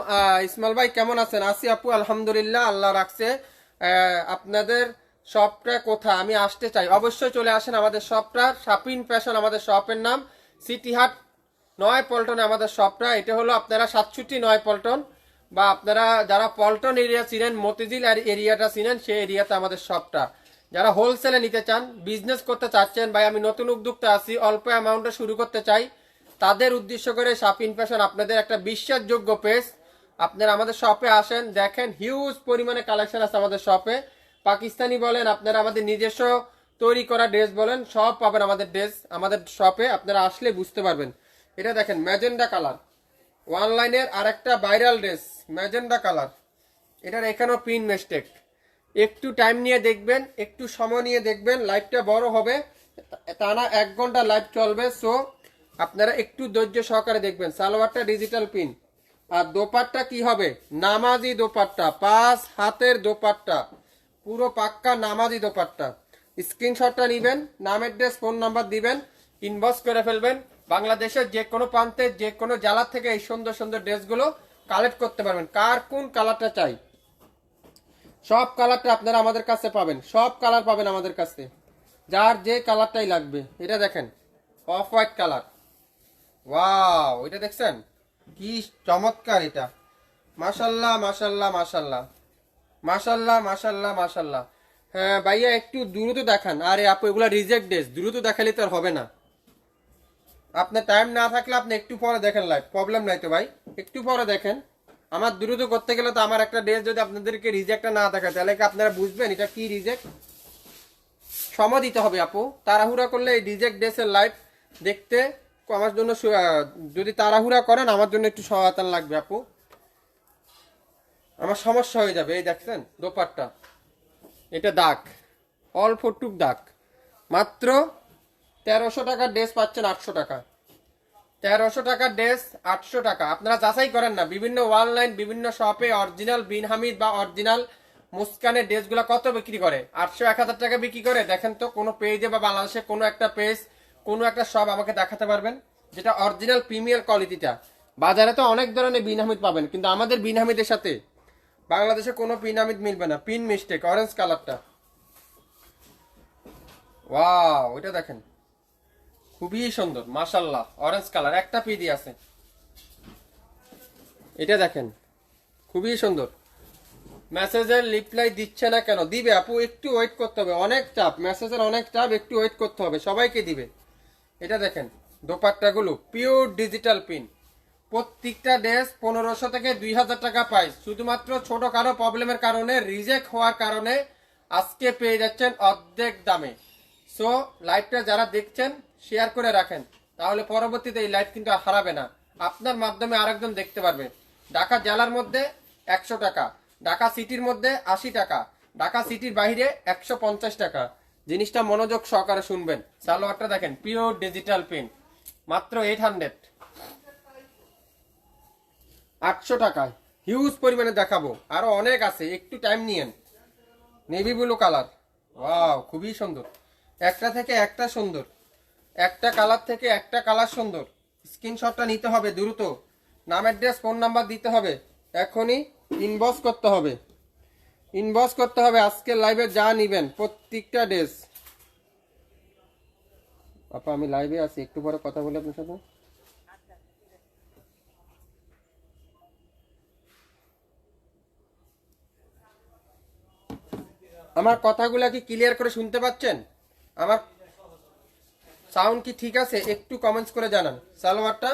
ইসমাইল ভাই কেমন আছেন? আছি আপু আলহামদুলিল্লাহ, আল্লাহ রাখছে। আপনাদের শপটা কোথায়? আমি আসতে চাই, অবশ্যই চলে আসেন আমাদের শপটা। শাপিন ফ্যাশন আমাদের শপের নাম। সিটি হাট 9 পল্টনে আমাদের শপটা। এটা হলো আপনারা 67 9 পল্টন, বা আপনারা যারা পল্টন এরিয়া চিনেন, মতিঝিল এরিয়াটা চিনেন, সেই এরিয়াতে আমাদের শপটা। যারা হোলসেলে নিতে চান, বিজনেস করতে চাচ্ছেন, ভাই আমি নতুন উদ্যোক্তা আছি, অল্প অ্যামাউন্টে শুরু করতে চাই, তাদের উদ্দেশ্য করে শাপিন ফ্যাশন আপনাদের একটা বিশ্বাসযোগ্য পেজ। আপনারা আমাদের শপে আসেন, দেখেন হিউজ পরিমাণে কালেকশন আছে আমাদের শপে। পাকিস্তানি বলেন, আপনারা আমাদের নিজস্ব তৈরি করা ড্রেস বলেন, সব পাবেন আমাদের ড্রেস আমাদের শপে। আপনারা আসলে বুঝতে পারবেন। এটা দেখেন ম্যাজেন্ডা কালার, অনলাইনের আরেকটা ভাইরাল ড্রেস ম্যাজেন্ডা কালার। এটার এখানেও পিন মিস্টেক। একটু টাইম নিয়ে দেখবেন, একটু সময় নিয়ে দেখবেন, লাইভটা বড় হবে, টানা 1 ঘন্টা লাইভ চলবে। সো আপনারা একটু ধৈর্য সহকারে দেখবেন। সালোয়ারটা ডিজিটাল পিন, আর দোপাট্টা কি হবে, নামাজি দোপাট্টা, 5 হাতের দোপাট্টা, পুরো পাক্কা নামাজি দোপাট্টা। স্ক্রিনশটটা নেবেন, নামের ড্রেস ফোন নাম্বার দিবেন, ইনবক্স করে ফেলবেন। বাংলাদেশের যে কোনো প্রান্তে যে কোনো জেলার থেকে এই সুন্দর সুন্দর ড্রেসগুলো কালেক্ট করতে পারবেন। কার কোন কালারটা চাই, সব কালারটা আপনারা আমাদের কাছে পাবেন, সব কালার পাবেন আমাদের কাছে, যার যে কালারটাই লাগবে। এটা দেখেন অফ হোয়াইট কালার। ওয়াও, এটা দেখছেন কি চমৎকার, এটা মাশাল্লাহ মাশাল্লাহ মাশাল্লাহ মাশাল্লাহ মাশাল্লাহ মাশাল্লাহ। হ্যাঁ ভাইয়া একটু দ্রুত দেখান। আরে আপু এগুলা রিজেক্ট ড্রেস, দ্রুত দেখালে তো আর হবে না। আপনার টাইম না থাকলে আপনি একটু পরে দেখেন লাইভ, প্রবলেম নাই তো ভাই, একটু পরে দেখেন। আমার দ্রুত করতে গেলে তো আমার একটা ড্রেস যদি আপনাদেরকে রিজেক্টটা না দেখায়, তাহলে কি আপনারা বুঝবেন এটা কি রিজেক্ট? সময় দিতে হবে আপু, তাড়াহুড়া করলে এই রিজেক্ট ড্রেসের লাইভ দেখতে আমার জন্য যদি তাড়াহুড়া করেন আমার জন্য একটু সহায়তা লাগবে আপু, আমার সমস্যা হয়ে যাবে। এই দেখছেন দোপাট্টা, এটা দাগ, অল্প টুক দাগ। মাত্র 1300 টাকার ড্রেস পাচ্ছেন 800 টাকা। 1300 টাকার ড্রেস 800 টাকা। আপনারা যাচাই করেন না, বিভিন্ন অনলাইন বিভিন্ন শপে অরিজিনাল বিন হামিদ বা অরিজিনাল মুস্কানের ড্রেসগুলো কত বিক্রি করে, 800 1000 টাকা বিক্রি করে। দেখেন তো কোনো পেজে বা বাংলাদেশে কোনো একটা পেজ, কোনো একটা শপ আমাকে দেখাতে পারবেন যেটা অরিজিনাল প্রিমিয়ার কোয়ালিটিটা। বাজারে তো অনেক ধরনের বিন হামিদ পাবেন, কিন্তু আমাদের বিন হামিদের সাথে বাংলাদেশে কোনো পিন হামিদ মিলবে না। পিন মিস্টেক, অরেঞ্জ কালারটা। ওয়াও, এটা দেখেন খুবই সুন্দর মাশাল্লাহ, অরেঞ্জ কালার, একটা পিডি আছে। এটা দেখেন খুবই সুন্দর। মেসেজের রিপ্লাই দিচ্ছে না কেন? দিবে আপু, একটু ওয়েট করতে হবে, অনেক চাপ, মেসেজের অনেক চাপ, একটু ওয়েট করতে হবে, সবাইকে দিবে। এটা দেখেন দোপাট্টাগুলো পিওর ডিজিটাল পিন, প্রত্যেকটা ড্রেস 1500 থেকে 2000 টাকা প্রাইস। শুধুমাত্র ছোট কারো প্রবলেমের কারণে, রিজেক্ট হওয়ার কারণে আজকে পেয়ে যাচ্ছেন অর্ধেক দামে। সো লাইভটা যারা দেখছেন শেয়ার করে রাখেন, তাহলে পরবর্তীতে এই লাইভ কিন্তু আর হারাবে না, আপনার মাধ্যমে আরেকজন দেখতে পারবে। ঢাকা জেলার মধ্যে 100 টাকা, ঢাকা সিটির মধ্যে 80 টাকা, ঢাকা সিটির বাইরে 150 টাকা। জিনিসটা মনোযোগ সহকারে শুনবেন। সালোয়ারটা দেখেন, পিওর ডিজিটাল প্রিন্ট, মাত্র 800 টাকায়। হিউজ পরিমাণে দেখাবো, আরো অনেক আছে, একটু টাইম নিয়েন। নেভি ব্লু কালার, ওয়াও খুবই সুন্দর, একটা থেকে একটা সুন্দর, একটা কালার থেকে একটা কালার সুন্দর। স্ক্রিনশটটা নিতে হবে দ্রুত, নাম অ্যাড্রেস ফোন নাম্বার দিতে হবে, এখনই ইনবক্স করতে হবে, ইনবক্স করতে হবে। আজকের লাইভে যা নিবেন প্রত্যেকটা ড্রেস। আপা আমি লাইভে আছি, একটু পরে কথা বলি আপনার সাথে। আমার কথাগুলা কি ক্লিয়ার করে শুনতে পাচ্ছেন? আমার সাউন্ড কি ঠিক আছে? একটু কমেন্টস করে জানান। সালোয়ারটা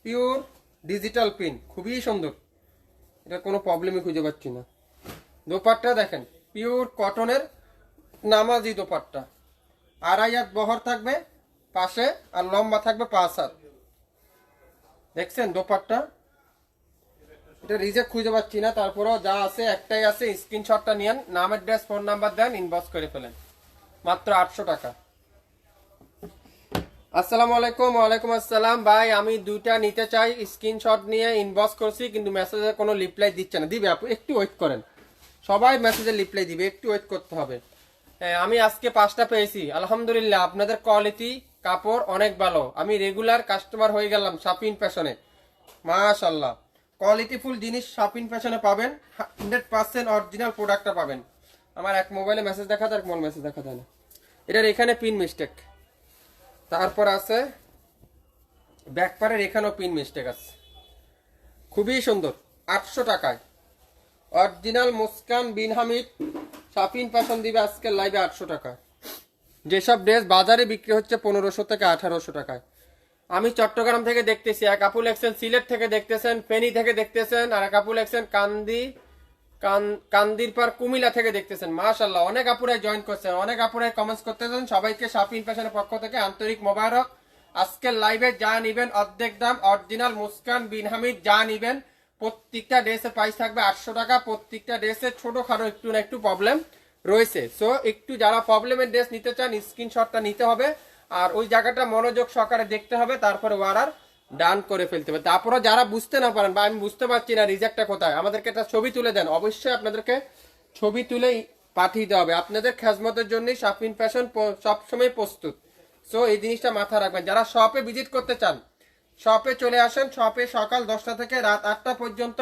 পিওর ডিজিটাল প্রিন্ট, খুবই সুন্দর, এটা কোনো প্রবলেমই খুঁজে পাচ্ছি না। দোপাট্টা দেখেন, পিওর কটনের নামাজি দোপাট্টা, 2.5 হাত বহর থাকবে পাশে, আর লম্বা থাকবে 5 হাত। দেখছেন দোপাট্টা, এটা রিজেক্ট খুঁজে পাচ্ছি না, তারপরেও যা আছে একটাই আছে। স্ক্রিনশটটা নিয়েন, নাম অ্যাড্রেস ফোন নাম্বার দেন, ইনবক্স করে ফেলেন, মাত্র 800 টাকা। আসসালামু আলাইকুম। ওয়ালাইকুম আসসালাম। ভাই আমি দুইটা নিতে চাই, স্ক্রিনশট নিয়ে ইনবক্স করছি, কিন্তু মেসেজে কোনো রিপ্লাই দিচ্ছে না। দিবে আপু, একটু ওয়েট করেন, সবাই মেসেজে রিপ্লাই দিবে, একটু ওয়েট করতে হবে। হ্যাঁ, আমি আজকে 5টা পেয়েছি, আলহামদুলিল্লাহ। আপনাদের কোয়ালিটি কাপড় অনেক ভালো, আমি রেগুলার কাস্টমার হয়ে গেলাম শাপিন ফ্যাশনে, মাশাআল্লাহ। কোয়ালিটিফুল জিনিস শাপিন ফ্যাশনে পাবেন, 100% অরিজিনাল প্রোডাক্টটা পাবেন। আমার এক মোবাইলে মেসেজ দেখা যায়, এক মোবাইল মেসেজ দেখা যায় না, এটার এখানে পিন মিস্টেক। তারপর আছে ব্যাকপারের এখানেও পিন মিস্টেক আছে। খুবই সুন্দর, 800 টাকায় অরিজিনাল মুস্কান বিন হামিদ শাপিন ফ্যাশন দিবে আজকের লাইভে 800 টাকা। যেসব ড্রেস বাজারে বিক্রি হচ্ছে 1500 থেকে 1800 টাকায়। আমি চট্টগ্রাম থেকে দেখতেছি, এক আপু লেখছেন সিলেট থেকে দেখতেছেন, ফেনী থেকে দেখতেছেন, আর এক আপু লেখছেন কান্দির পার কুমিল্লা থেকে দেখতেছেন। মাশাআল্লাহ, অনেক আপুরাই জয়েন করছেন, অনেক আপুরাই কমেন্টস করতেছেন। সবাইকে শাপিন ফ্যাশনের পক্ষ থেকে আন্তরিক মোবারক। আজকের লাইভে যা নিবেন অর্ধেক দাম, অরিজিনাল মুস্কান বিন হামিদ যা নিবেন প্রত্যেকটা ড্রেসের প্রাইস থাকবে 800 টাকা। প্রত্যেকটা ড্রেসের ছোটখাটো একটু না একটু প্রবলেম রয়েছে, সো একটু যারা প্রবলেমের ড্রেস নিতে চান স্ক্রিনশটটা নিতে হবে, আর ওই জায়গাটা মনোযোগ সহকারে দেখতে হবে, তারপরে অর্ডার ডান করে ফেলতে হবে। তারপরে যারা বুঝতে না পারেন বা আমি বুঝতে পারছি না রিজেক্টটা কোথায়, আমাদেরকে একটা ছবি তুলে দেন, অবশ্যই আপনাদেরকে ছবি তুলে পাঠিয়ে দেওয়া হবে। আপনাদের খেজমতের জন্যই শাপিন ফ্যাশন সবসময় প্রস্তুত, সো এই জিনিসটা মাথায় রাখবেন। যারা শপে ভিজিট করতে চান শপে চলে আসেন, শপে সকাল 10টা থেকে রাত 8টা পর্যন্ত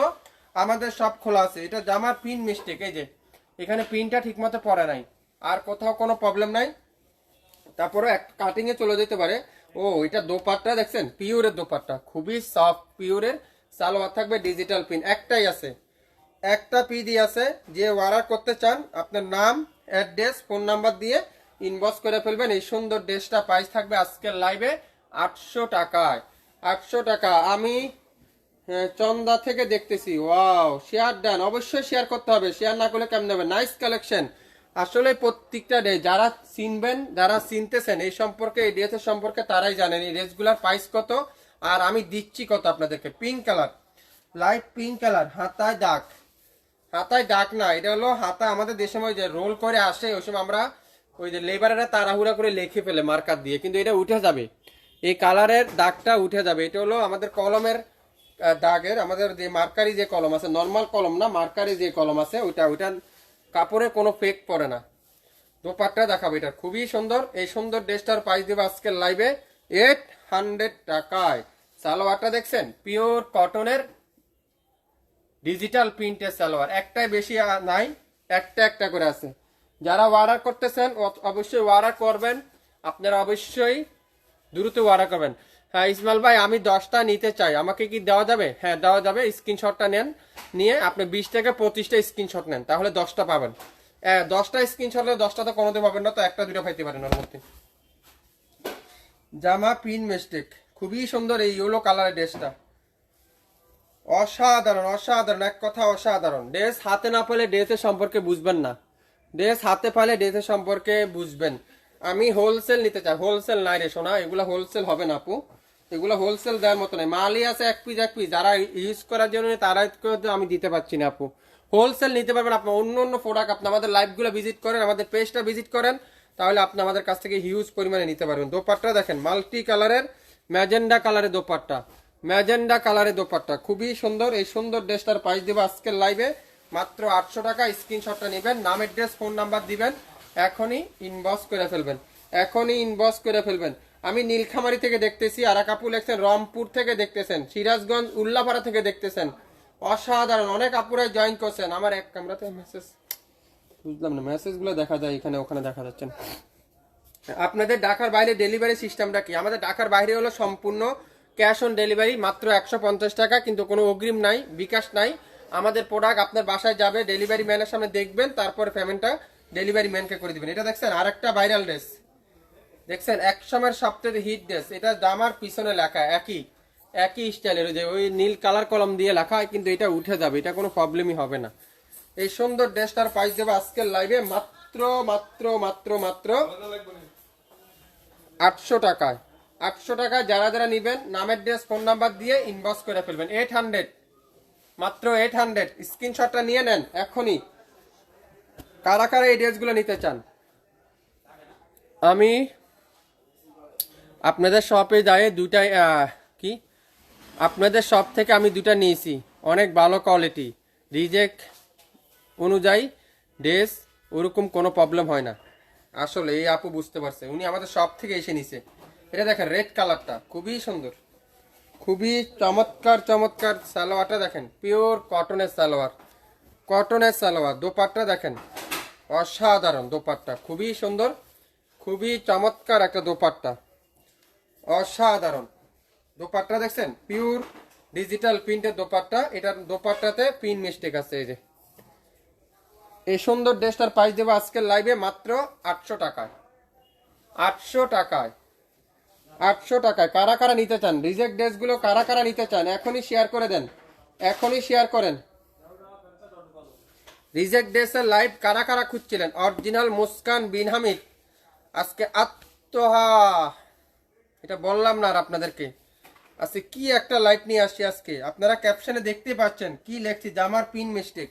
আমাদের শপ খোলা আছে। এটা জামার পিন মিস্টেক, এই যে এখানে পিনটা ঠিকমতো পড়ে নাই, আর কোথাও কোনো প্রবলেম নাই। তারপরে একটা কাটিং এ চলে যেতে পারে। ও এটা দোপাট্টা দেখছেন, পিওরের দোপাট্টা, খুবই সফট পিওরের। সালোয়ার থাকবে ডিজিটাল পিন, একটাই আছে, একটা পিডি আছে। যে অর্ডার করতে চান আপনার নাম অ্যাড্রেস ফোন নাম্বার দিয়ে ইনবক্স করে ফেলবেন। এই সুন্দর ড্রেসটা প্রাইস থাকবে আজকের লাইভে 800 টাকায়। 800 টাকা। আমি চন্দা থেকে দেখতেছি, ওয়াও শেয়ার ডান, অবশ্যই শেয়ার করতে হবে, শেয়ার না করলে কেমন হবে। নাইস কালেকশন, আসলে প্রত্যেকটা ডে যারা চিনবেন, যারা চিনতেছেন এই সম্পর্কে, এই ড্রেসের সম্পর্কে তারাই জানেন এই ড্রেসগুলোর প্রাইস কত, আর আমি দিচ্ছি কত আপনাদেরকে। Pink colour, light pink colour, হাতায় দাগ, হাতায় দাগ না, এটা হলো হাতা আমাদের দেশে যে রোল করে আসে, ওই সময় আমরা ওই যে লেবারেরা তাড়াহুড়া করে লিখে ফেলে মার্কার দিয়ে, কিন্তু এটা উঠে যাবে, এই কালারের দাগটা উঠে যাবে। এটা হলো আমাদের কলমের দাগের, আমাদের যে মার্কারি যে কলম আছে, নর্মাল কলম না, মার্কারি যে কলম আছে ওইটা, ওইটার কাপড়ে কোনো ফেক পড়ে না। দোপাট্টা দেখাবো, এটা খুবই সুন্দর। এই সুন্দর ড্রেসটার প্রাইস দেবো আজকের লাইভে 800 টাকায়। সালোয়ারটা দেখছেন, পিওর কটনের ডিজিটাল প্রিন্টের সালোয়ার, একটাই বেশি নাই, একটা একটা করে আছে। যারা অর্ডার করতেছেন অবশ্যই অর্ডার করবেন, আপনারা অবশ্যই দ্রুত অর্ডার করবেন। হ্যাঁ ইসমাইল ভাই, আমি 10টা নিতে চাই, আমাকে কি দেওয়া যাবে? হ্যাঁ দেওয়া যাবে। স্ক্রিনশটটা নেন, নিয়ে আপনি 20 থেকে 25টা স্ক্রিনশট নেন, তাহলে 10টা পাবেন। 10টা স্ক্রিনশট হলে 10টা তো কোনোদিন পাবেন না, তো একটা দুটো পাইতে পারেন ওর মধ্যে। জামা পিন মিস্টেক, খুবই সুন্দর এই ইয়েলো কালারের ড্রেসটা, অসাধারণ অসাধারণ, এক কথা অসাধারণ। ড্রেস হাতে না পেলে ড্রেসের সম্পর্কে বুঝবেন না, ড্রেস হাতে পেলে ড্রেসের সম্পর্কে বুঝবেন। আমি হোলসেল নিতে চাই, হোলসেল নাই রে সোনা, এগুলা হোলসেল হবে না আপু। এগুলো হোলসেল দেওয়ার মতো নয়, মালই আছে এক পিস এক পিস, যারা ইউজ করার জন্য তারা আমি দিতে পারছি না আপু। হোলসেল নিতে পারবেন আপনি, অন্য অন্য প্রোডাক্ট আপনি আমাদের লাইভগুলো ভিজিট করেন, আমাদের পেজটা ভিজিট করেন, তাহলে আপনি আমাদের কাছ থেকে হিউজ পরিমাণে নিতে পারবেন। দোপাট্টা দেখেন মাল্টি কালারের, ম্যাজেন্ডা কালারের দোপাট্টা, ম্যাজেন্ডা কালারের দোপাট্টা খুবই সুন্দর। এই সুন্দর ড্রেসটার প্রাইস দেবো আজকের লাইভে মাত্র 800 টাকা। স্ক্রিনশটটা নেবেন, নাম অ্যাড্রেস ফোন নাম্বার দিবেন, এখনই ইনবক্স করে ফেলবেন, এখনই ইনবক্স করে ফেলবেন। আমি নীলখামারি থেকে দেখতেছি, আর এক আপু লেখছেন রংপুর থেকে দেখতেছেন, সিরাজগঞ্জ উল্লাপাড়া থেকে দেখতেছেন, অসাধারণ। অনেক আপুরাই জয়েন করছেন। আমার এক ক্যামেরাতে মেসেজ বুঝলাম না, মেসেজগুলো দেখা যায় এখানে ওখানে দেখা যাচ্ছে না। আপনাদের ঢাকার বাইরে ডেলিভারি সিস্টেমটা কি? আমাদের ঢাকার বাইরে হলো সম্পূর্ণ ক্যাশ অন ডেলিভারি, মাত্র 150 টাকা, কিন্তু কোনো অগ্রিম নাই, বিকাশ নাই। আমাদের প্রোডাক্ট আপনার বাসায় যাবে, ডেলিভারি ম্যানের সামনে দেখবেন, তারপরে পেমেন্টটা ডেলিভারি ম্যানকে করে দিবেন। এটা দেখছেন আরেকটা ভাইরাল ড্রেস, দেখছেন এক সময়ের সবচেয়ে হিট ড্রেস, এটা জামার পিছনে লেখা একই একই স্টাইলের, যে ওই নীল কালার কলম দিয়ে লেখা, কিন্তু এটা উঠে যাবে, এটা কোনো প্রবলেমই হবে না। এই সুন্দর ড্রেসটার প্রাইস দেবো আজকের লাইভে মাত্র মাত্র মাত্র মাত্র 800 টাকায়। 800 টাকায় যারা যারা নিবেন নামের ড্রেস ফোন নাম্বার দিয়ে ইনবক্স করে ফেলবেন। 800, মাত্র 800। স্ক্রিনশটটা নিয়ে নেন এখনই, কারা কারা এই ড্রেসগুলো নিতে চান। আমি আপনাদের শপে যাই দুইটাই কি আপনাদের শপ থেকে আমি দুটা নিয়েছি, অনেক ভালো কোয়ালিটি, রিজেক্ট অনুযায়ী ড্রেস ওরকম কোনো প্রবলেম হয় না। আসলে এই আপু বুঝতে পারছে, উনি আমাদের শপ থেকে এসে নিছে। এটা দেখেন রেড কালারটা খুবই সুন্দর, খুবই চমৎকার চমৎকার। সালোয়ারটা দেখেন পিওর কটনের সালোয়ার, কটনের সালোয়ার। দোপাট্টা দেখেন অসাধারণ, দোপাট্টা খুবই সুন্দর, খুবই চমৎকার একটা দোপাট্টা, অসাধারণ দোপাট্টা। দেখছেন পিওর ডিজিটাল প্রিন্টের দোপাট্টা, এটার দোপাট্টাতে পিন মিস্টেক আছে। এই যে এই সুন্দর ড্রেসটার প্রাইস দেবো আজকের লাইভে মাত্র 800 টাকায়। 800 টাকায়, 800 টাকায়। কারা কারা নিতে চান রিজেক্ট ড্রেসগুলো, কারা কারা নিতে চান এখনই শেয়ার করে দেন, এখনই শেয়ার করেন। রিজেক্ট ড্রেসের লাইভ কারা কারা খুঁজছিলেন? অরিজিনাল মুস্কান বিন হামিদ আজকে আত্মহা, এটা বললাম না আর আপনাদেরকে, আজকে কি একটা লাইভ নিয়ে আসছি আজকে। আপনারা ক্যাপশনে দেখতে পাচ্ছেন কি লেখছি, জামার পিন মিস্টেক।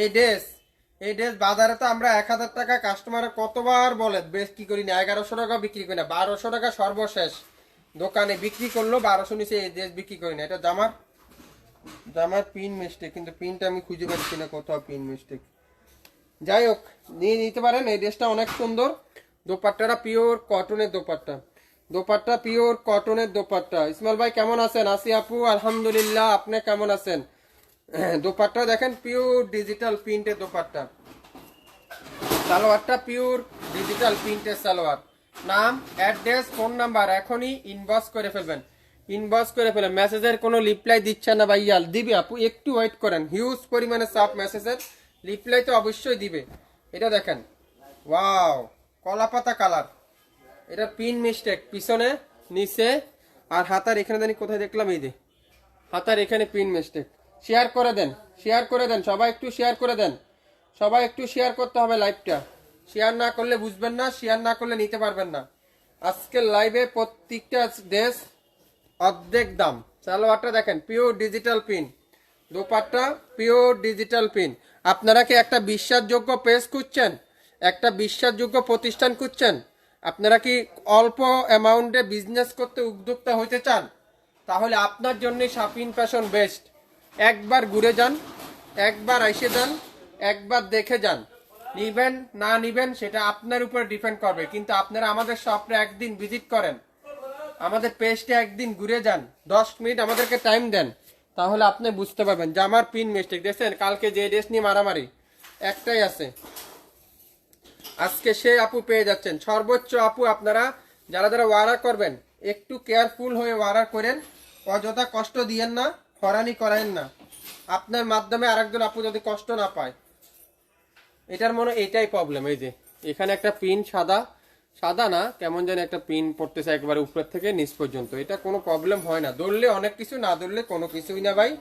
এই ড্রেস বাজারে তো আমরা 1000 টাকা কাস্টমারের কতবার বলে বিক্রি করি না, 1100 টাকা বিক্রি করি না, 1200 টাকা সর্বশেষ দোকানে বিক্রি করলো, 1200 নিচে এই ড্রেস বিক্রি করি না। এটা জামার পিন মিস্টেক, কিন্তু পিনটা আমি খুঁজে পাচ্ছি না, কোথাও পিন মিস্টেক। যাই হোক, নিয়ে নিতে পারেন, এই ড্রেসটা অনেক সুন্দর। দোপাট্টাটা পিওর কটনের দোপাট্টা, দোপাট্টা পিওর কটনের দোপাট্টা। ইসমাইল ভাই কেমন আছেন? আসি আপু আলহামদুলিল্লাহ, আপনি কেমন আছেন? দোপাট্টা দেখেন পিওর ডিজিটাল প্রিন্টের দোপাট্টা, সালোয়ারটা পিওর ডিজিটাল প্রিন্টের সালোয়ার। নাম অ্যাড্রেস ফোন নাম্বার এখনই ইনবক্স করে ফেলবেন, ইনবক্স করে ফেলেন। মেসেজের কোনো রিপ্লাই দিচ্ছে না ভাইয়া, দিবে আপু, একটু ওয়েট করেন। হিউজ পরিমাণে সাপ মেসেজের রিপ্লাই তো অবশ্যই দিবে। এটা দেখেন ওয়াও কলাপাতা কালার, এটা পিন মিস্টেক পিছনে নিচে, আর হাতার এখানে জানি কোথায় দেখলাম, এই যে হাতার এখানে পিন মিস্টেক। শেয়ার করে দেন, শেয়ার করে দেন, সবাই একটু শেয়ার করে দেন, সবাই একটু শেয়ার করতে হবে লাইভটা। শেয়ার না করলে বুঝবেন না, শেয়ার না করলে নিতে পারবেন না। আজকের লাইভে প্রত্যেকটা ড্রেস অর্ধেক দাম। সালোয়ারটা দেখেন pure digital pin, dupatta pure digital pin. আপনারা কি একটা বিশ্বাসযোগ্য পেজ খুঁজছেন, একটা বিশ্বাসযোগ্য প্রতিষ্ঠান খুঁজছেন? আপনারা কি অল্প অ্যামাউন্টে বিজনেস করতে উদ্যোক্তা হইতে চান? তাহলে আপনার জন্যই শাপিন ফ্যাশন বেস্ট। একবার ঘুরে যান, একবার এসে যান, একবার দেখে যান। নিবেন না নিবেন সেটা আপনার উপর ডিপেন্ড করবে, কিন্তু আপনারা আমাদের শপে একদিন ভিজিট করেন, আমাদের পেজটা একদিন ঘুরে যান, 10 মিনিট আমাদেরকে টাইম দেন, তাহলে আপনি বুঝতে পারবেন যে আমার পিন মিস্টেক। দেখছেন কালকে যে ড্রেস নিয়ে মারামারি, একটাই আছে, আজকে সে আপু পেয়ে যাচ্ছেন। সর্বোচ্চ আপু আপনারা যারা যারা অর্ডার করবেন একটু কেয়ারফুল হয়ে অর্ডার করেন, অযথা কষ্ট দিয়েন না, হয়রানি করেন না, আপনার মাধ্যমে আরেকজন আপু যদি কষ্ট না পায়। এটার মনে এইটাই প্রবলেম। এই যে এখানে একটা পিন সাদা, সাদা না কেমন যেন একটা পিন পড়তেছে একবারে উপর থেকে নিচ পর্যন্ত, এটা কোনো প্রবলেম হয় না, ধরলে অনেক কিছু, না ধরলে কোনো কিছুই না ভাই।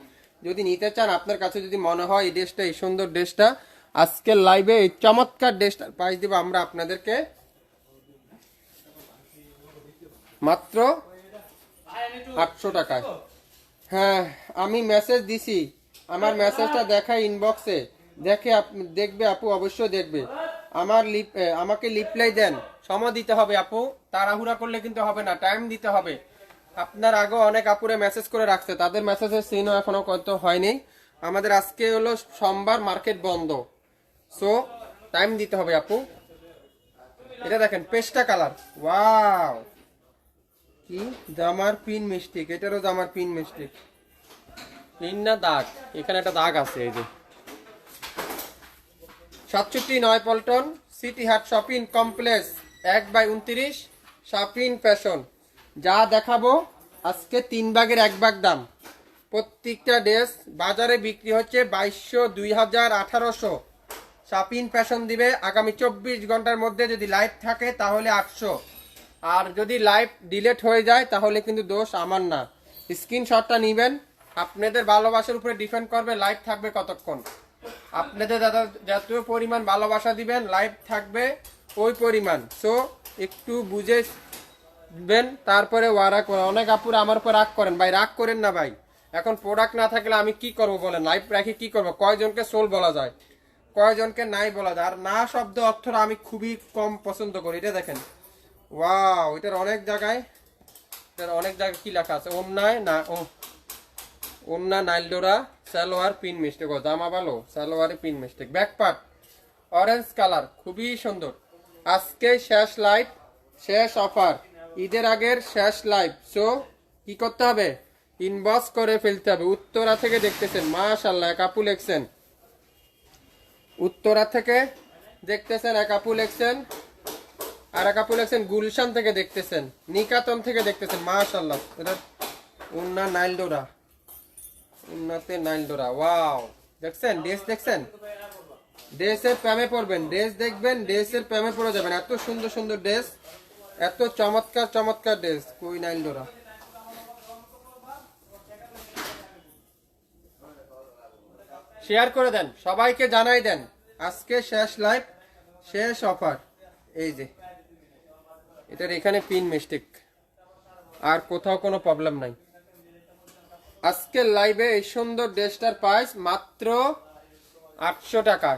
যদি নিতে চান, আপনার কাছে যদি মনে হয় এই ড্রেসটা, এই সুন্দর ড্রেসটা, আজকের লাইভে এই চমৎকার ড্রেসটার প্রাইস দিব আমরা আপনাদেরকে মাত্র 800 টাকায়। হ্যাঁ আমি মেসেজ দিছি, আমার মেসেজটা দেখাই ইনবক্সে, দেখে দেখবে আপু, অবশ্যই দেখবে। আমাকে রিপ্লাই দেন, সময় দিতে হবে আপু, তাড়াহুড়া করলে কিন্তু হবে না, টাইম দিতে হবে। আপনার আগে অনেক আপুরে মেসেজ করে রাখছে, তাদের মেসেজের সিনও এখনো কত হয়নি। আমাদের আজকে হলো সোমবার, মার্কেট বন্ধ, সো টাইম দিতে হবে আপু। এটা দেখেন পেস্টা কালার, ওয়াও কি জামার পিন মিস্টেক, এটারও জামার পিন মিস্টেক, পিন না দাগ, এখানে একটা দাগ আছে এই যে। 67 নয় পল্টন, সিটি হাট শপিং কমপ্লেক্স, 1/29, শপিং ফ্যাশন। যা দেখাবো আজকে 3 ভাগের 1 ভাগ দাম। প্রত্যেকটা ড্রেস বাজারে বিক্রি হচ্ছে 2200, 2000, 1800। শপিং ফ্যাশন দিবে আগামী 24 ঘন্টার মধ্যে, যদি লাইভ থাকে তাহলে 800, আর যদি লাইভ ডিলেট হয়ে যায় তাহলে কিন্তু দোষ আমার না। স্ক্রিনশটটা নেবেন, আপনাদের ভালোবাসার উপরে ডিপেন্ড করবে লাইভ থাকবে কতক্ষণ। আপনাদের যত পরিমাণ ভালোবাসা দিবেন লাইভ থাকবে ওই পরিমাণ, সো একটু বুঝে দিবেন, তারপরে ওয়ারা করে। অনেক আপুরা আমার উপর রাগ করেন, ভাই রাগ করেন না ভাই, এখন প্রোডাক্ট না থাকলে আমি কি করব বলেন, লাইভ রাখি কি করব? কয়জনকে সোল বলা যায়, কয়জনকে নাই বলা যায়। আর না শব্দ অর্থটা আমি খুবই কম পছন্দ করি। এটা দেখেন, ওয়াও, এটার অনেক জায়গায় কি লেখা আছে, অন্যায় না ওন্না নাইলডোরা, সালোয়ার পিন মিস্টেক, ও জামা ভালো, সালোয়ারে pin mistake. Back part orange colour, খুবই সুন্দর। আজকে শেষ লাইভ, শেষ অফার, ঈদের আগের শেষ লাইভ, সো কি করতে হবে, ইনবক্স করে ফেলতে হবে। উত্তরা থেকে দেখতেছেন, মাশাআল্লাহ, এক আপু লেখছেন, উত্তরা থেকে দেখতেছেন, এক আপু লেখছেন, আর এক আপু লেখছেন গুলশান থেকে দেখতেছেন, নিকাতন থেকে দেখতেছেন, মাশাআল্লাহ। এটা উন্না নাইলডোরা, উন্নাতে নাইলডোরা, ওয়াও, দেখছেন ড্রেস, দেখছেন ড্রেসের প্রেমে পড়বেন, ড্রেস দেখবেন, ড্রেসের প্রেমে পড়ে যাবেন। এত সুন্দর সুন্দর ড্রেস, এত চমৎকার চমৎকার ড্রেস। কই নাইলডোরা, শেয়ার করে দেন, সবাইকে জানাই দেন আজকে শেষ লাইভ, শেষ অফার। এই যে এটার এখানে পিন মিস্টেক, আর কোথাও কোনো প্রবলেম নাই। আজকের লাইভে এই সুন্দর ড্রেসটার প্রাইস মাত্র 800 টাকা।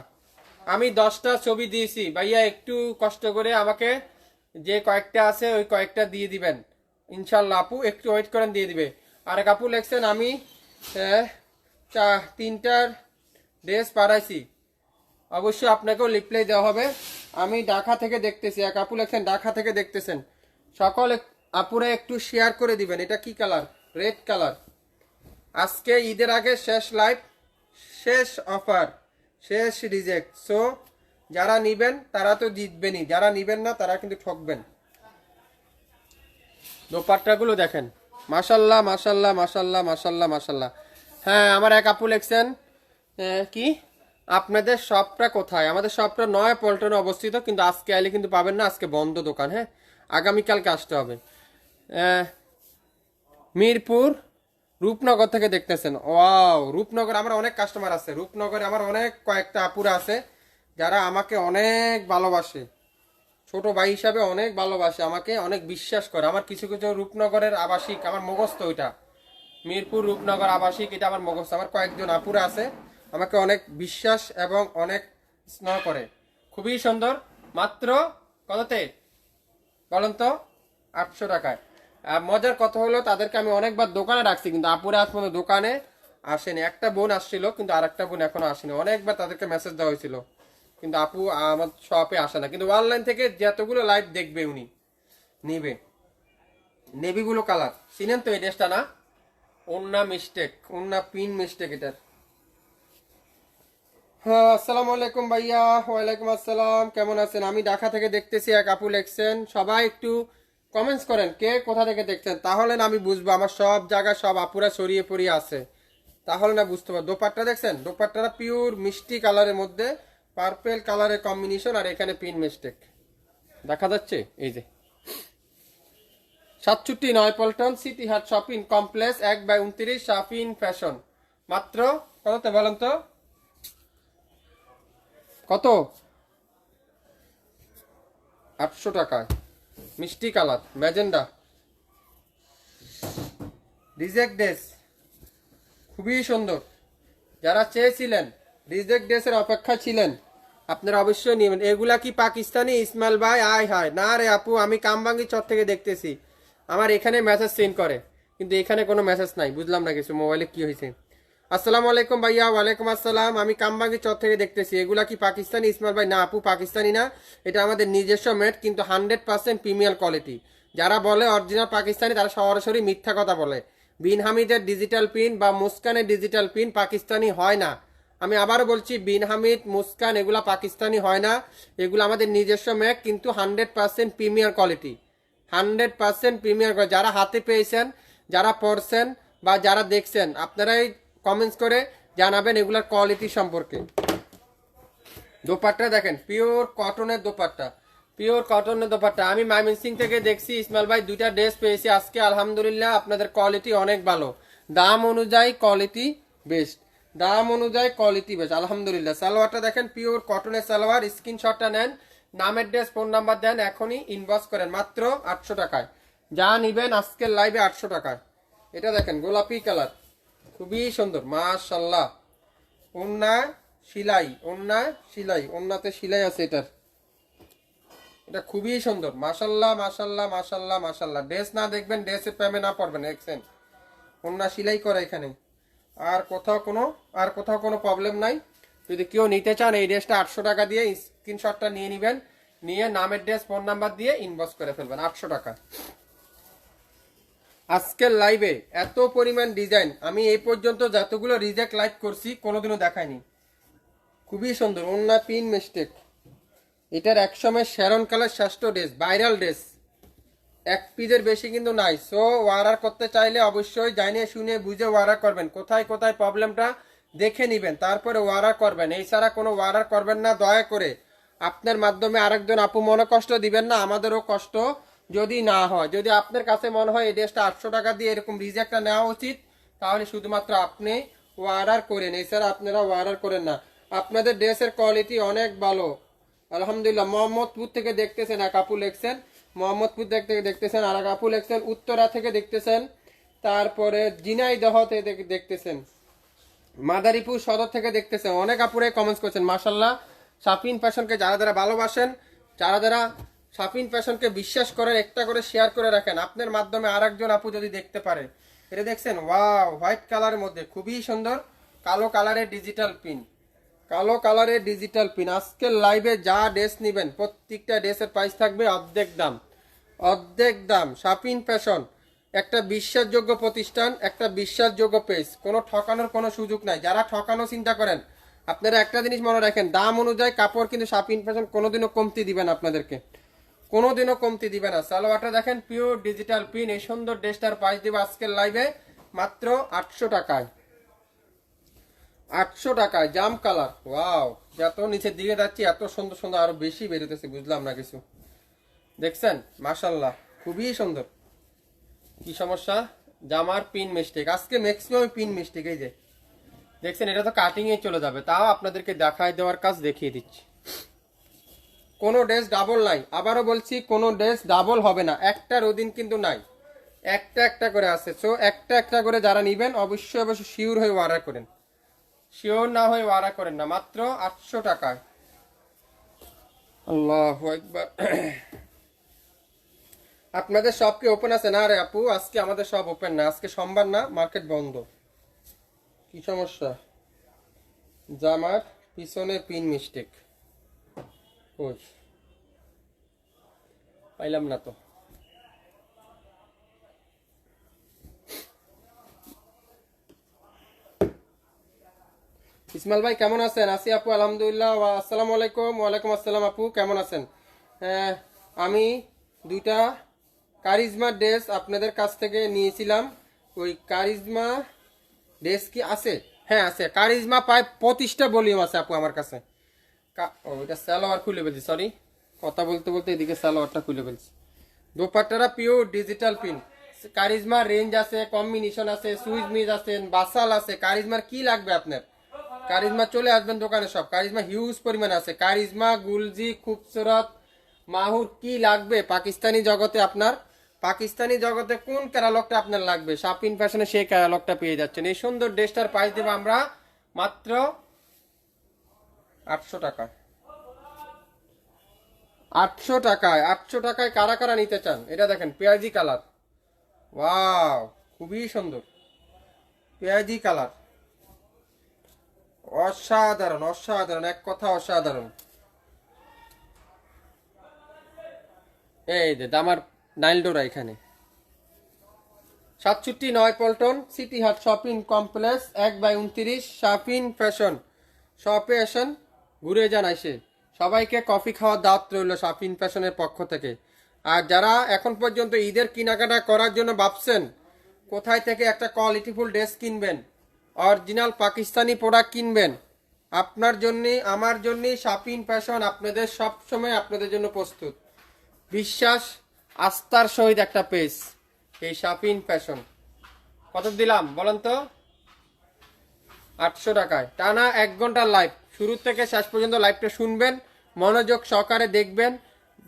আমি 10টা ছবি দিয়েছি ভাইয়া, একটু কষ্ট করে আমাকে যে কয়েকটা আছে ওই কয়েকটা দিয়ে দিবেন ইনশাল্লাহ। আপু একটু ওয়েট করেন, দিয়ে দিবে। আর এক আপু লেখছেন আমি 3টার ড্রেস পাঠাইছি, অবশ্যই আপনাকেও রিপ্লাই দেওয়া হবে। আমি ঢাকা থেকে দেখতেছি, এক আপু লেখছেন ঢাকা থেকে দেখতেছেন। সকল আপুরা একটু শেয়ার করে দিবেন। এটা কি কালার, রেড কালার। আজকে ঈদের আগে শেষ লাইভ, শেষ অফার, শেষ রিজেক্ট, সো যারা নিবেন তারা তো জিতবেনই, যারা নিবেন না তারা কিন্তু ঠকবেন। দোপাট্টাগুলো দেখেন, মাশাল্লাহ মাশাল্লাহ মাশাল্লাহ মাশাল্লাহ মাশাল্লাহ। হ্যাঁ, আমার এক আপু লেখছেন কি আপনাদের শপটা কোথায়? আমাদের শপটা নয় পল্টনে অবস্থিত, কিন্তু আজকে আইলে কিন্তু পাবেন না, আজকে বন্ধ দোকান। হ্যাঁ, আগামীকালকে আসতে হবে। মিরপুর রূপনগর থেকে দেখতেছেন, ওয়াও, রূপনগর আমার অনেক কাস্টমার আছে, রূপনগরে আমার অনেক কয়েকটা আপুরা আছে যারা আমাকে অনেক ভালোবাসে, ছোট ভাই হিসাবে অনেক ভালোবাসে, আমাকে অনেক বিশ্বাস করে। আমার কিছু কিছু রূপনগরের আবাসিক, আমার মুখস্থ ওইটা, মিরপুর রূপনগর আবাসিক, এটা আমার মুখস্থ। আমার কয়েকজন আপুরা আছে আমাকে অনেক বিশ্বাস এবং অনেক স্নেহ করে। খুবই সুন্দর, মাত্র কততে বলেন তো? 800 টাকায়। আর মজার কথা হলো তাদেরকে আমি অনেকবার দোকানে রাখছি, কিন্তু আপুরা আজ পর্যন্ত দোকানে আসেনি। একটা বোন আসছিল, কিন্তু আর একটা বোন এখনো আসেনি। অনেকবার তাদেরকে মেসেজ দেওয়া হয়েছিল, কিন্তু আপু আমার শপে আসে না। কিন্তু অনলাইন থেকে যতগুলো লাইভ দেখবে উনি নিবে। নেভি ব্লু কালার, চিনেন তো এই ড্রেসটা না? ওন্না মিস্টেক, ওন্না পিন মিস্টেক এটার। হ্যাঁ, আসসালামু আলাইকুম ভাইয়া। ওয়ালাইকুম আসসালাম, কেমন আছেন? আমি ঢাকা থেকে দেখতেছি, এক আপু লেখছেন। সবাই একটু কমেন্টস করেন কে কোথা থেকে দেখছেন, তাহলে না আমি বুঝবো। আমার সব জায়গায় সব আপুরা ছড়িয়ে পড়িয়ে আছে, তাহলে না বুঝতে পারবো। দোপাট্টা দেখছেন, দোপাট্টাটা পিওর মিষ্টি কালারের মধ্যে পার্পেল কালারের কম্বিনেশন, আর এখানে পিন মিস্টেক দেখা যাচ্ছে। এই যে 67 নয় পল্টন, সিটি হাট শপিং কমপ্লেক্স, 1/29, শপিং ফ্যাশন। মাত্র কততে বলেন তো? কত? 800 টাকায়, মিষ্টি কালার ম্যাজেন্ডা। রিজেক্ট ড্রেস খুবই সুন্দর। যারা চেয়েছিলেন, রিজেক্ট ড্রেসের অপেক্ষা ছিলেন, আপনারা অবশ্যই নেবেন। এগুলা কি পাকিস্তানি ইসমাইল ভাই? আয় হায় না রে আপু, আমি কামবাঙ্গি চর থেকে দেখতেছি, আমার এখানে মেসেজ সেন্ড করে, কিন্তু এখানে কোনো মেসেজ নাই, বুঝলাম না কিছু, মোবাইলে কি হয়েছে। আসসালামু আলাইকুম ভাইয়া। ওয়ালাইকুম আসসালাম। আমি কামবাঙ্গি চর থেকে দেখতেছি। এগুলা কি পাকিস্তানি ইসমাইল ভাই? না আপু, পাকিস্তানি না, এটা আমাদের নিজস্ব মেড, কিন্তু 100% প্রিমিয়ার কোয়ালিটি। যারা বলে অরিজিনাল পাকিস্তানি তারা সরাসরি মিথ্যা কথা বলে। বিন হামিদের ডিজিটাল পিন বা মুস্কানের ডিজিটাল পিন পাকিস্তানি হয় না। আমি আবারও বলছি, বিন হামিদ, মুস্কান এগুলা পাকিস্তানি হয় না। এগুলো আমাদের নিজস্ব মেক, কিন্তু 100% প্রিমিয়ার কোয়ালিটি। 100% premier quality. যারা হাতে পেয়েছেন, যারা পড়ছেন বা যারা দেখছেন, আপনারাই কমেন্টস করে জানাবেন এগুলার কোয়ালিটি সম্পর্কে। দোপাট্টা দেখেন, পিওর কটনের দোপাট্টা, পিওর কটনের দোপাট্টা। আমি ময়মনসিং থেকে দেখছি ইসমাইল ভাই, দুইটা ড্রেস পেয়েছি আজকে, আলহামদুলিল্লাহ। আপনাদের কোয়ালিটি অনেক ভালো, দাম অনুযায়ী কোয়ালিটি বেস্ট, দাম অনুযায়ী কোয়ালিটি বেস্ট, আলহামদুলিল্লাহ। সালোয়ারটা দেখেন, পিওর কটনের সালোয়ার। স্ক্রিনশটটা নেন, নামের ড্রেস, ফোন নাম্বার দেন, এখনই ইনবক্স করেন, মাত্র 800 টাকায়। যা নিবেন আজকের লাইভে 800 টাকায়। এটা দেখেন গোলাপি কালার, খুবই সুন্দর মাশাআল্লাহ। ওন্না সিলাই, ওন্না সিলাই, ওন্নাতে সিলাই আছে এটার। এটা খুবই সুন্দর মাশাআল্লাহ, মাশাআল্লাহ, মাশাআল্লাহ, মাশাআল্লাহ। ড্রেস না দেখবেন, ড্রেসের প্রেমে না পড়বেন। দেখছেন ওন্না সিলাই করা এখানে, আর কোথাও কোনো প্রবলেম নাই। যদি কেউ নিতে চান এই ড্রেসটা 800 টাকা দিয়ে স্ক্রিনশটটা নিয়ে নেবেন, নিয়ে নামের ড্রেস, ফোন নাম্বার দিয়ে ইনবক্স করে ফেলবেন, 800 টাকা। আজকের লাইভে এত পরিমাণ ডিজাইন আমি এই পর্যন্ত যতগুলো রিজেক্ট লাইভ করছি কোনোদিনও দেখাইনি। খুবই সুন্দর ওন্না পিন মিস্টেক। এটার এক সময় শ্যারন কালার শ্রেষ্ঠ ড্রেস, ভাইরাল ড্রেস, এক পিসের বেশি কিন্তু নাই। সো ওয়ারার করতে চাইলে অবশ্যই জানিয়ে শুনে বুঝে ওয়ারার করবেন, কোথায় কোথায় প্রবলেমটা দেখে নিবেন, তারপরে ওয়ারার করবেন। এছাড়া কোনো ওয়ারার করবেন না দয়া করে। আপনার মাধ্যমে আরেকজন আপু মনে কষ্ট দিবেন না, আমাদেরও কষ্ট যদি না হয়। যদি আপনার কাছে মনে হয় এই ড্রেসটা 800 টাকা দিয়ে এরকম রিজেক্টটা নেওয়া উচিত, তাহলে শুধুমাত্র আপনি ওয়ারার করেন, এছাড়া আপনারা ওয়ারার করেন না। আপনাদের ড্রেসের কোয়ালিটি অনেক ভালো, আলহামদুলিল্লাহ। মোহাম্মদপুর থেকে দেখতেছেন এক আপু লেখছেন, মোহাম্মদপুর থেকে দেখতেছেন, আর এক আপু লেখছেন উত্তরা থেকে দেখতেছেন, তারপরে ঝিনাইদহ থেকে দেখতেছেন, মাদারীপুর সদর থেকে দেখতেছেন। অনেক আপুরে কমেন্টস করছেন মাশাআল্লাহ। শাফিন ফ্যাশনকে যারা যারা ভালোবাসেন, যারা যারা শাফিন ফ্যাশনকে বিশ্বাস করেন, একটা করে শেয়ার করে রাখেন, আপনার মাধ্যমে আরেকজন আপু যদি দেখতে পারে। এটা দেখছেন, ওয়াও, হোয়াইট কালারের মধ্যে খুবই সুন্দর, কালো কালারের ডিজিটাল পিন, কালো কালারের ডিজিটাল পিন। আজকের লাইভে যা ড্রেস নেবেন প্রত্যেকটা ড্রেসের প্রাইস থাকবে অর্ধেক দাম, অর্ধেক দাম। শাফিন ফ্যাশন একটা বিশ্বাসযোগ্য প্রতিষ্ঠান, একটা বিশ্বাসযোগ্য পেজ, কোনো ঠকানোর কোনো সুযোগ নাই। যারা ঠকানো চিন্তা করেন, আপনারা একটা জিনিস মনে রাখেন, দাম অনুযায়ী কাপড় কিন্তু শাফিন ফ্যাশন কোনোদিনও কমতি দিবেন আপনাদেরকে, কোনোদিনও কমতি দিবে না। সালোয়ারটা দেখেন, পিওর ডিজিটাল পিন। এই সুন্দর ড্রেসটার প্রাইস দিব আজকের লাইভে মাত্র 800 টাকায়, 800 টাকায়। জাম কালার, ওয়াও, যত নিচের দিকে যাচ্ছি এত সুন্দর সুন্দর আরো বেশি বেরোতেছে, বুঝলাম না কিছু। দেখছেন মাশাআল্লাহ, খুবই সুন্দর। কি সমস্যা? জামার পিন মিস্টেক, আজকে ম্যাক্সিমাম পিন মিস্টেক। এই যে দেখছেন, এটা তো কাটিং এ চলে যাবে, তাও আপনাদেরকে দেখায় দেওয়ার কাজ দেখিয়ে দিচ্ছি। কোনো ড্রেস ডাবল নাই, আবারও বলছি কোনো ড্রেস ডাবল হবে না, একটার অধীন কিন্তু নাই, একটা একটা করে আছে। সো একটা একটা করে যারা নিবেন অবশ্যই অবশ্যই শিওর হয়ে অর্ডার করেন, শিওর না হয়ে অর্ডার করেন না, মাত্র 800 টাকায়। আল্লাহু আকবার। আপনাদের সব কি ওপেন আছে? না রে আপু, আজকে আমাদের সব ওপেন না, আজকে সোমবার না, মার্কেট বন্ধ। কি সমস্যা? জামার পিছনে পিন মিস্টেক, ওই পাইলাম না তো। ইসমাইল ভাই কেমন আছেন? আসি আপু আলহামদুলিল্লাহ। আসসালামু আলাইকুম। ওয়ালাইকুম আসসালাম আপু, কেমন আছেন? হ্যাঁ, আমি দুইটা কারিজমা ড্রেস আপনাদের কাছ থেকে নিয়েছিলাম। ওই কারিজমা ড্রেস কি আছে? হ্যাঁ আছে, কারিজমা প্রায় 25টা ভলিউম আছে আপু আমার কাছে। ওইটা সালোয়ার খুলে ফেলছি, সরি, কথা বলতে বলতে এদিকে সালোয়ারটা খুলে ফেলছি। দোপাট্টারা pure digital print. Charisma range আছে, কম্বিনেশন আছে, সুইচ মিজ আছে, বাসাল আছে। কারিজমার কি লাগবে আপনার? কারিজমা চলে আসবেন দোকানে, সব কারিজমা হিউজ পরিমাণ আছে। কারিজমা, গুলজি, খুবসুরত, মাহুর, কি লাগবে পাকিস্তানি জগতে আপনার পাকিস্তানি জগতে কোন ক্যাটালগটা আপনার লাগবে, শাপিন ফ্যাশনে সেই ক্যাটালগটা পেয়ে যাচ্ছেন। এই সুন্দর ড্রেসটার প্রাইস দেবো আমরা মাত্র 800 টাকা। 800 টাকায়, 800 টাকায় কারা কারা নিতে চান? এটা দেখেন পেঁয়াজি কালার, ওয়াও খুবই সুন্দর পেঁয়াজি কালার, অসাধারণ অসাধারণ, এক কথা অসাধারণ। এই যে দামার নাইল ডোরা এখানে 67 পল্টন সিটি হাট শপিং কমপ্লেক্স 1/29 শাপিন ফ্যাশন। শপে আসেন, ঘুরে যান, এসে সবাইকে কফি খাওয়ার দাওয়াত রইল শাপিন ফ্যাশনের পক্ষ থেকে। আর যারা এখন পর্যন্ত ঈদের কেনাকাটা করার জন্য ভাবছেন কোথায় থেকে একটা কোয়ালিটিফুল ড্রেস কিনবেন, অরিজিনাল পাকিস্তানি প্রোডাক্ট কিনবেন, আপনার জন্যে আমার জন্যে শাপিন ফ্যাশন আপনাদের সবসময় আপনাদের জন্য প্রস্তুত। বিশ্বাস আস্থার সহিত একটা পেজ এই শাপিন ফ্যাশন। কত দিলাম বলেন তো? 800 টাকায় টানা 1 ঘন্টার লাইভ, শুরু থেকে শেষ পর্যন্ত লাইভটা শুনবেন, মনোযোগ সহকারে দেখবেন,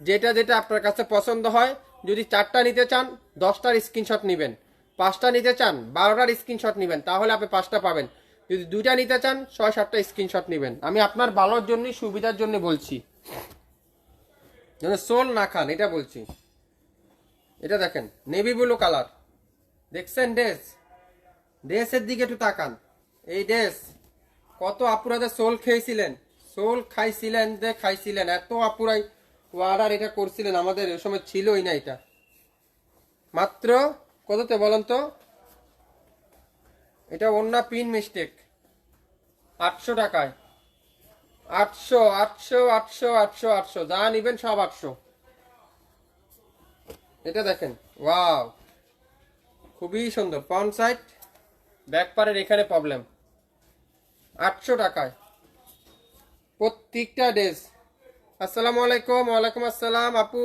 যেটা যেটা আপনার কাছে পছন্দ হয়। যদি 4টা নিতে চান 10টার স্ক্রিনশট নেবেন, 5টা নিতে চান 12টার স্ক্রিনশট নেবেন, তাহলে আপনি 5টা পাবেন। যদি 2টা নিতে চান 6-7টা স্ক্রিনশট নেবেন। আমি আপনার ভালোর জন্য সুবিধার জন্য বলছি, যেন সোল না খান, এটা বলছি। এটা দেখেন নেভি ব্লু কালার, দেখছেন ড্রেস, ড্রেসের দিকে একটু তাকান। এই ড্রেস কত আপুরাদের সোল খেয়েছিলেন, সোল খাইছিলেন, খাইছিলেন, এত আপুরাই অর্ডার এটা করছিলেন, আমাদের ওই সময় ছিলই না। এটা মাত্র কততে বলেন তো? এটা অন্য পিন মিস্টেক, 800 টাকায়। 800 800 800 800 800 যা নিবেন সব 800। এটা দেখেন ওয়াও খুবই সুন্দর, ফ্রন্ট সাইড ব্যাক পারের এখানে প্রবলেম। 800 টাকায় প্রত্যেকটা ড্রেস। আসসালামু আলাইকুম। ওয়ালাইকুম আসসালাম আপু,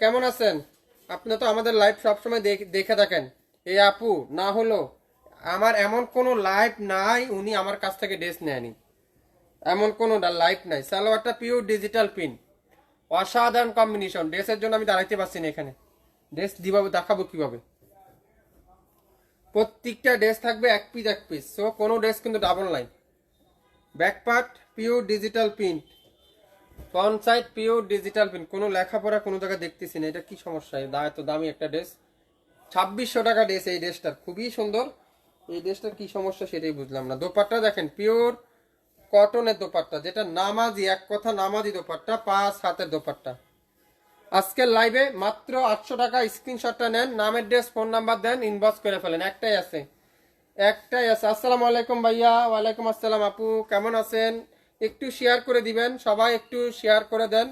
কেমন আছেন? আপনি তো আমাদের লাইভ সবসময় দেখে থাকেন। এই আপু না হলো আমার এমন কোনো লাইভ নাই উনি আমার কাছ থেকে ড্রেস নেয়নি, এমন কোনো লাইভ নাই। সালোয়ারটা পিওর ডিজিটাল প্রিন্ট, অসাধারণ কম্বিনেশন। ড্রেসের জন্য আমি দাঁড়াইতে পারছি না এখানে, ড্রেস দিবাবো দেখাবো কিভাবে। প্রত্যেকটা ড্রেস থাকবে এক পিস এক পিস, সো কোনো ড্রেস কিন্তু ডাবল নাই। Back part pure digital print, front side pure digital print, কোনো লেখাপড়া কোনো জায়গায় দেখতেছি না। এটা কি সমস্যা? এত দামি একটা ড্রেস, 2600 টাকা ড্রেস। এই ড্রেসটার খুবই সুন্দর, এই ড্রেসটার কি সমস্যা সেটাই বুঝলাম না। দোপাট্টা দেখেন পিওর কটনের দোপাট্টা, যেটা নামাজি, এক কথা নামাজি দোপাট্টা, 5 হাতের দোপাট্টা। আজকের লাইভে মাত্র 800 টাকা। স্ক্রিনশটটা নেন, নামের ড্রেস ফোন নাম্বার দেন, ইনবক্স করে ফেলেন। একটাই আছে, একটাই আছে। আসসালামু আলাইকুম ভাইয়া। ওয়ালাইকুম আসসালাম আপু, কেমন আছেন? একটু শেয়ার করে দিবেন, সবাই একটু শেয়ার করে দেন,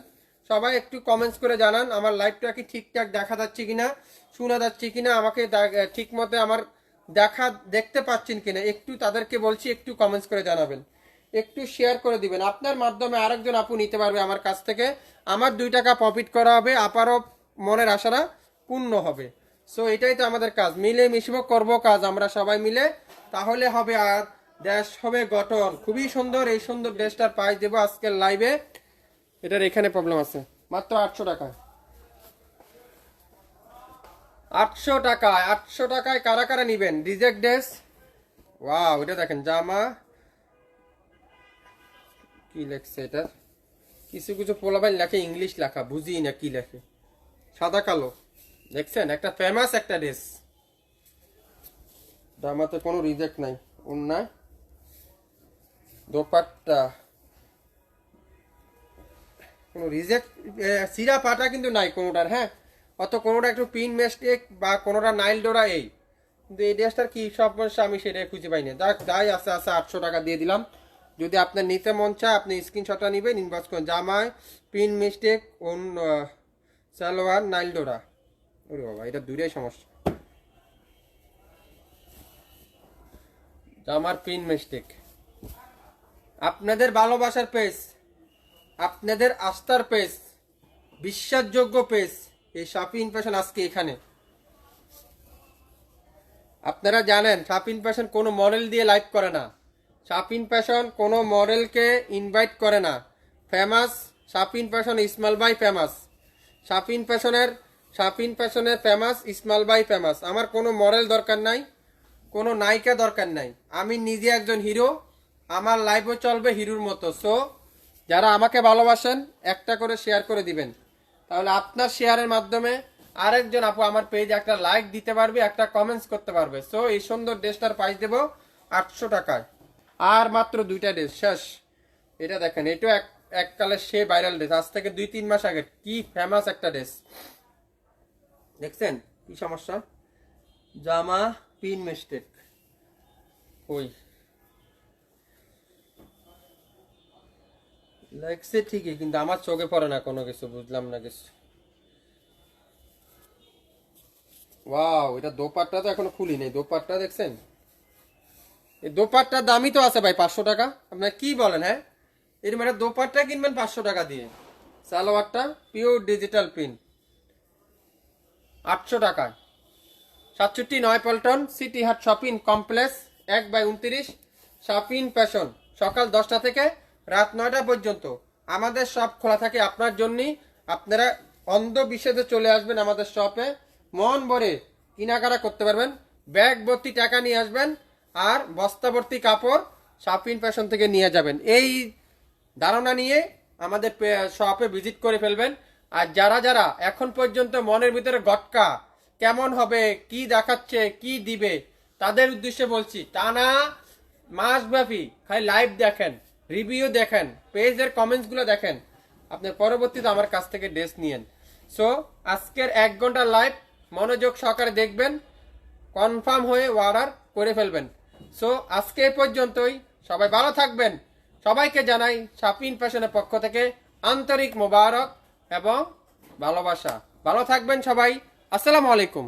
সবাই একটু কমেন্টস করে জানান আমার লাইভটা কি ঠিকঠাক দেখা যাচ্ছে কিনা, শোনা যাচ্ছে কিনা, আমাকে ঠিক মতো আমার দেখতে পাচ্ছেন কিনা, একটু তাদেরকে বলছি একটু কমেন্টস করে জানাবেন, একটু শেয়ার করে দিবেন। আপনার মাধ্যমে আরেকজন আপু নিতে পারবে আমার কাছ থেকে, আমার 2 টাকা প্রফিট করা হবে, আপারও মনের আশারা পূর্ণ হবে। সো এটাই তো আমাদের কাজ, মিলে মিশব করবো কাজ আমরা সবাই মিলে, তাহলে হবে আর দেশ হবে গঠন। খুবই সুন্দর এই সুন্দর ড্রেসটার প্রাইস দেবো আজকের লাইভে। এটার এখানে প্রবলেম আছে, মাত্র 800 টাকায়। 800 টাকায়, 800 টাকায় কারা কারা নিবেন? রিজেক্ট ড্রেস, ওয়াও এটা দেখেন জামা, কি লেখছে এটা, কিছু কিছু পোলাবাইন লেখে ইংলিশ লেখা, বুঝি না কি লেখে, সাদা কালো। দেখছেন একটা ফেমাস একটা ড্রেস, জামাতে কোনো রিজেক্ট নাই। ওন্না দোপাট্টা কোনো রিজেক্ট সিরা পাটা কিন্তু নাই কোনোটার, হ্যাঁ অত কোনোটা একটু পিন মেস্টেক বা কোনোটা নাইল ডোরা, এই কিন্তু এই ড্রেসটার কি সমস্যা আমি সেটাই খুঁজে পাই না। যাই আছে আছে 800 টাকা দিয়ে দিলাম। যদি আপনার নিতে মন চায় আপনি স্ক্রিনশটটা নেবেন, ইনবক্স করেন। জামায় পিন মিস্টেক সালোয়ার নাইল ডোরা, ওরে বাবা এটা দুইটাই সমস্যা। জামার পিন মিস্টেক, আপনাদের ভালোবাসার পেজ, আপনাদের আস্থার পেজ, বিশ্বাসযোগ্য পেজ এই শাপিন ফ্যাশন আজকে এখানে। আপনারা জানেন শাপিন ফ্যাশন কোনো মডেল দিয়ে লাইভ করে না, শাপিন ফ্যাশন কোনো মডেলকে ইনভাইট করে না। ফেমাস শাপিন ফ্যাশন, ইসমাইল ভাই ফেমাস। শাপিন ফ্যাশনের শাপিন ফ্যাশনের ফেমাস ইসমাইল ভাই ফেমাস। আমার কোনো মডেল দরকার নাই, কোনো নায়িকা দরকার নাই, আমি নিজে একজন হিরো, আমার লাইফও চলবে হিরোর মতো। সো যারা আমাকে ভালোবাসেন একটা করে শেয়ার করে দিবেন, তাহলে আপনার শেয়ারের মাধ্যমে আরেকজন আপু আমার পেজে একটা লাইক দিতে পারবে, একটা কমেন্টস করতে পারবে। সো এই সুন্দর ড্রেসটার প্রাইস দেবো 800 টাকায়। আর মাত্র 2টা ড্রেস শেষ। এটা দেখেন, এটাও এককালের সে ভাইরাল ড্রেস, আজ থেকে 2-3 মাস আগে কি ফেমাস একটা ড্রেস। দেখছেন কি সমস্যা, জামা পিন মিস্টেক, ওই লাগছে ঠিকই, কিন্তু আমার চোখে পড়ে না কোনো কিছু, বুঝলাম না কিছু। ওয়াও, এটা দোপাট্টা তো এখনো খুলি নেই, দোপাট্টা দেখছেন, এই দোপাট্টার দামই তো আছে ভাই 500 টাকা। আপনারা কি বলেন? হ্যাঁ, এর মানে দোপাট্টা কিনবেন 500 টাকা দিয়ে, সালোয়ারটা পিওর ডিজিটাল প্রিন্ট 800 টাকায়। 67 নয়পল্টন সিটি হাট শপিং কমপ্লেক্স 1/29 শাপিন ফ্যাশন। সকাল 10টা থেকে রাত 9টা পর্যন্ত আমাদের শপ খোলা থাকে আপনার জন্যই। আপনারা অন্ধবিশ্বাসে চলে আসবেন আমাদের শপে, মন ভরে কেনাকাটা করতে পারবেন, ব্যাগ ভর্তি টাকা নিয়ে আসবেন আর বস্তা ভর্তি কাপড় শাপিন ফ্যাশন থেকে নিয়ে যাবেন। এই ধারণা নিয়ে আমাদের শপে ভিজিট করে ফেলবেন। আর যারা যারা এখন পর্যন্ত মনের ভিতরে গটকা কেমন হবে, কি দেখাচ্ছে, কি দিবে, তাদের উদ্দেশ্যে বলছি, টানা মাসব্যাপী খালি লাইভ দেখেন, রিভিউ দেখেন, পেজের কমেন্টসগুলো দেখেন, আপনার পরবর্তীতে আমার কাছ থেকে ড্রেস নিয়েন। সো আজকের 1 ঘন্টা লাইভ মনোযোগ সহকারে দেখবেন, কনফার্ম হয়ে অর্ডার করে ফেলবেন। সো আজকে এই পর্যন্তই, সবাই ভালো থাকবেন। সবাইকে জানাই শাপিন ফ্যাশনের পক্ষ থেকে আন্তরিক মোবারক এবং ভালোবাসা। ভালো থাকবেন সবাই, আসসালামু আলাইকুম।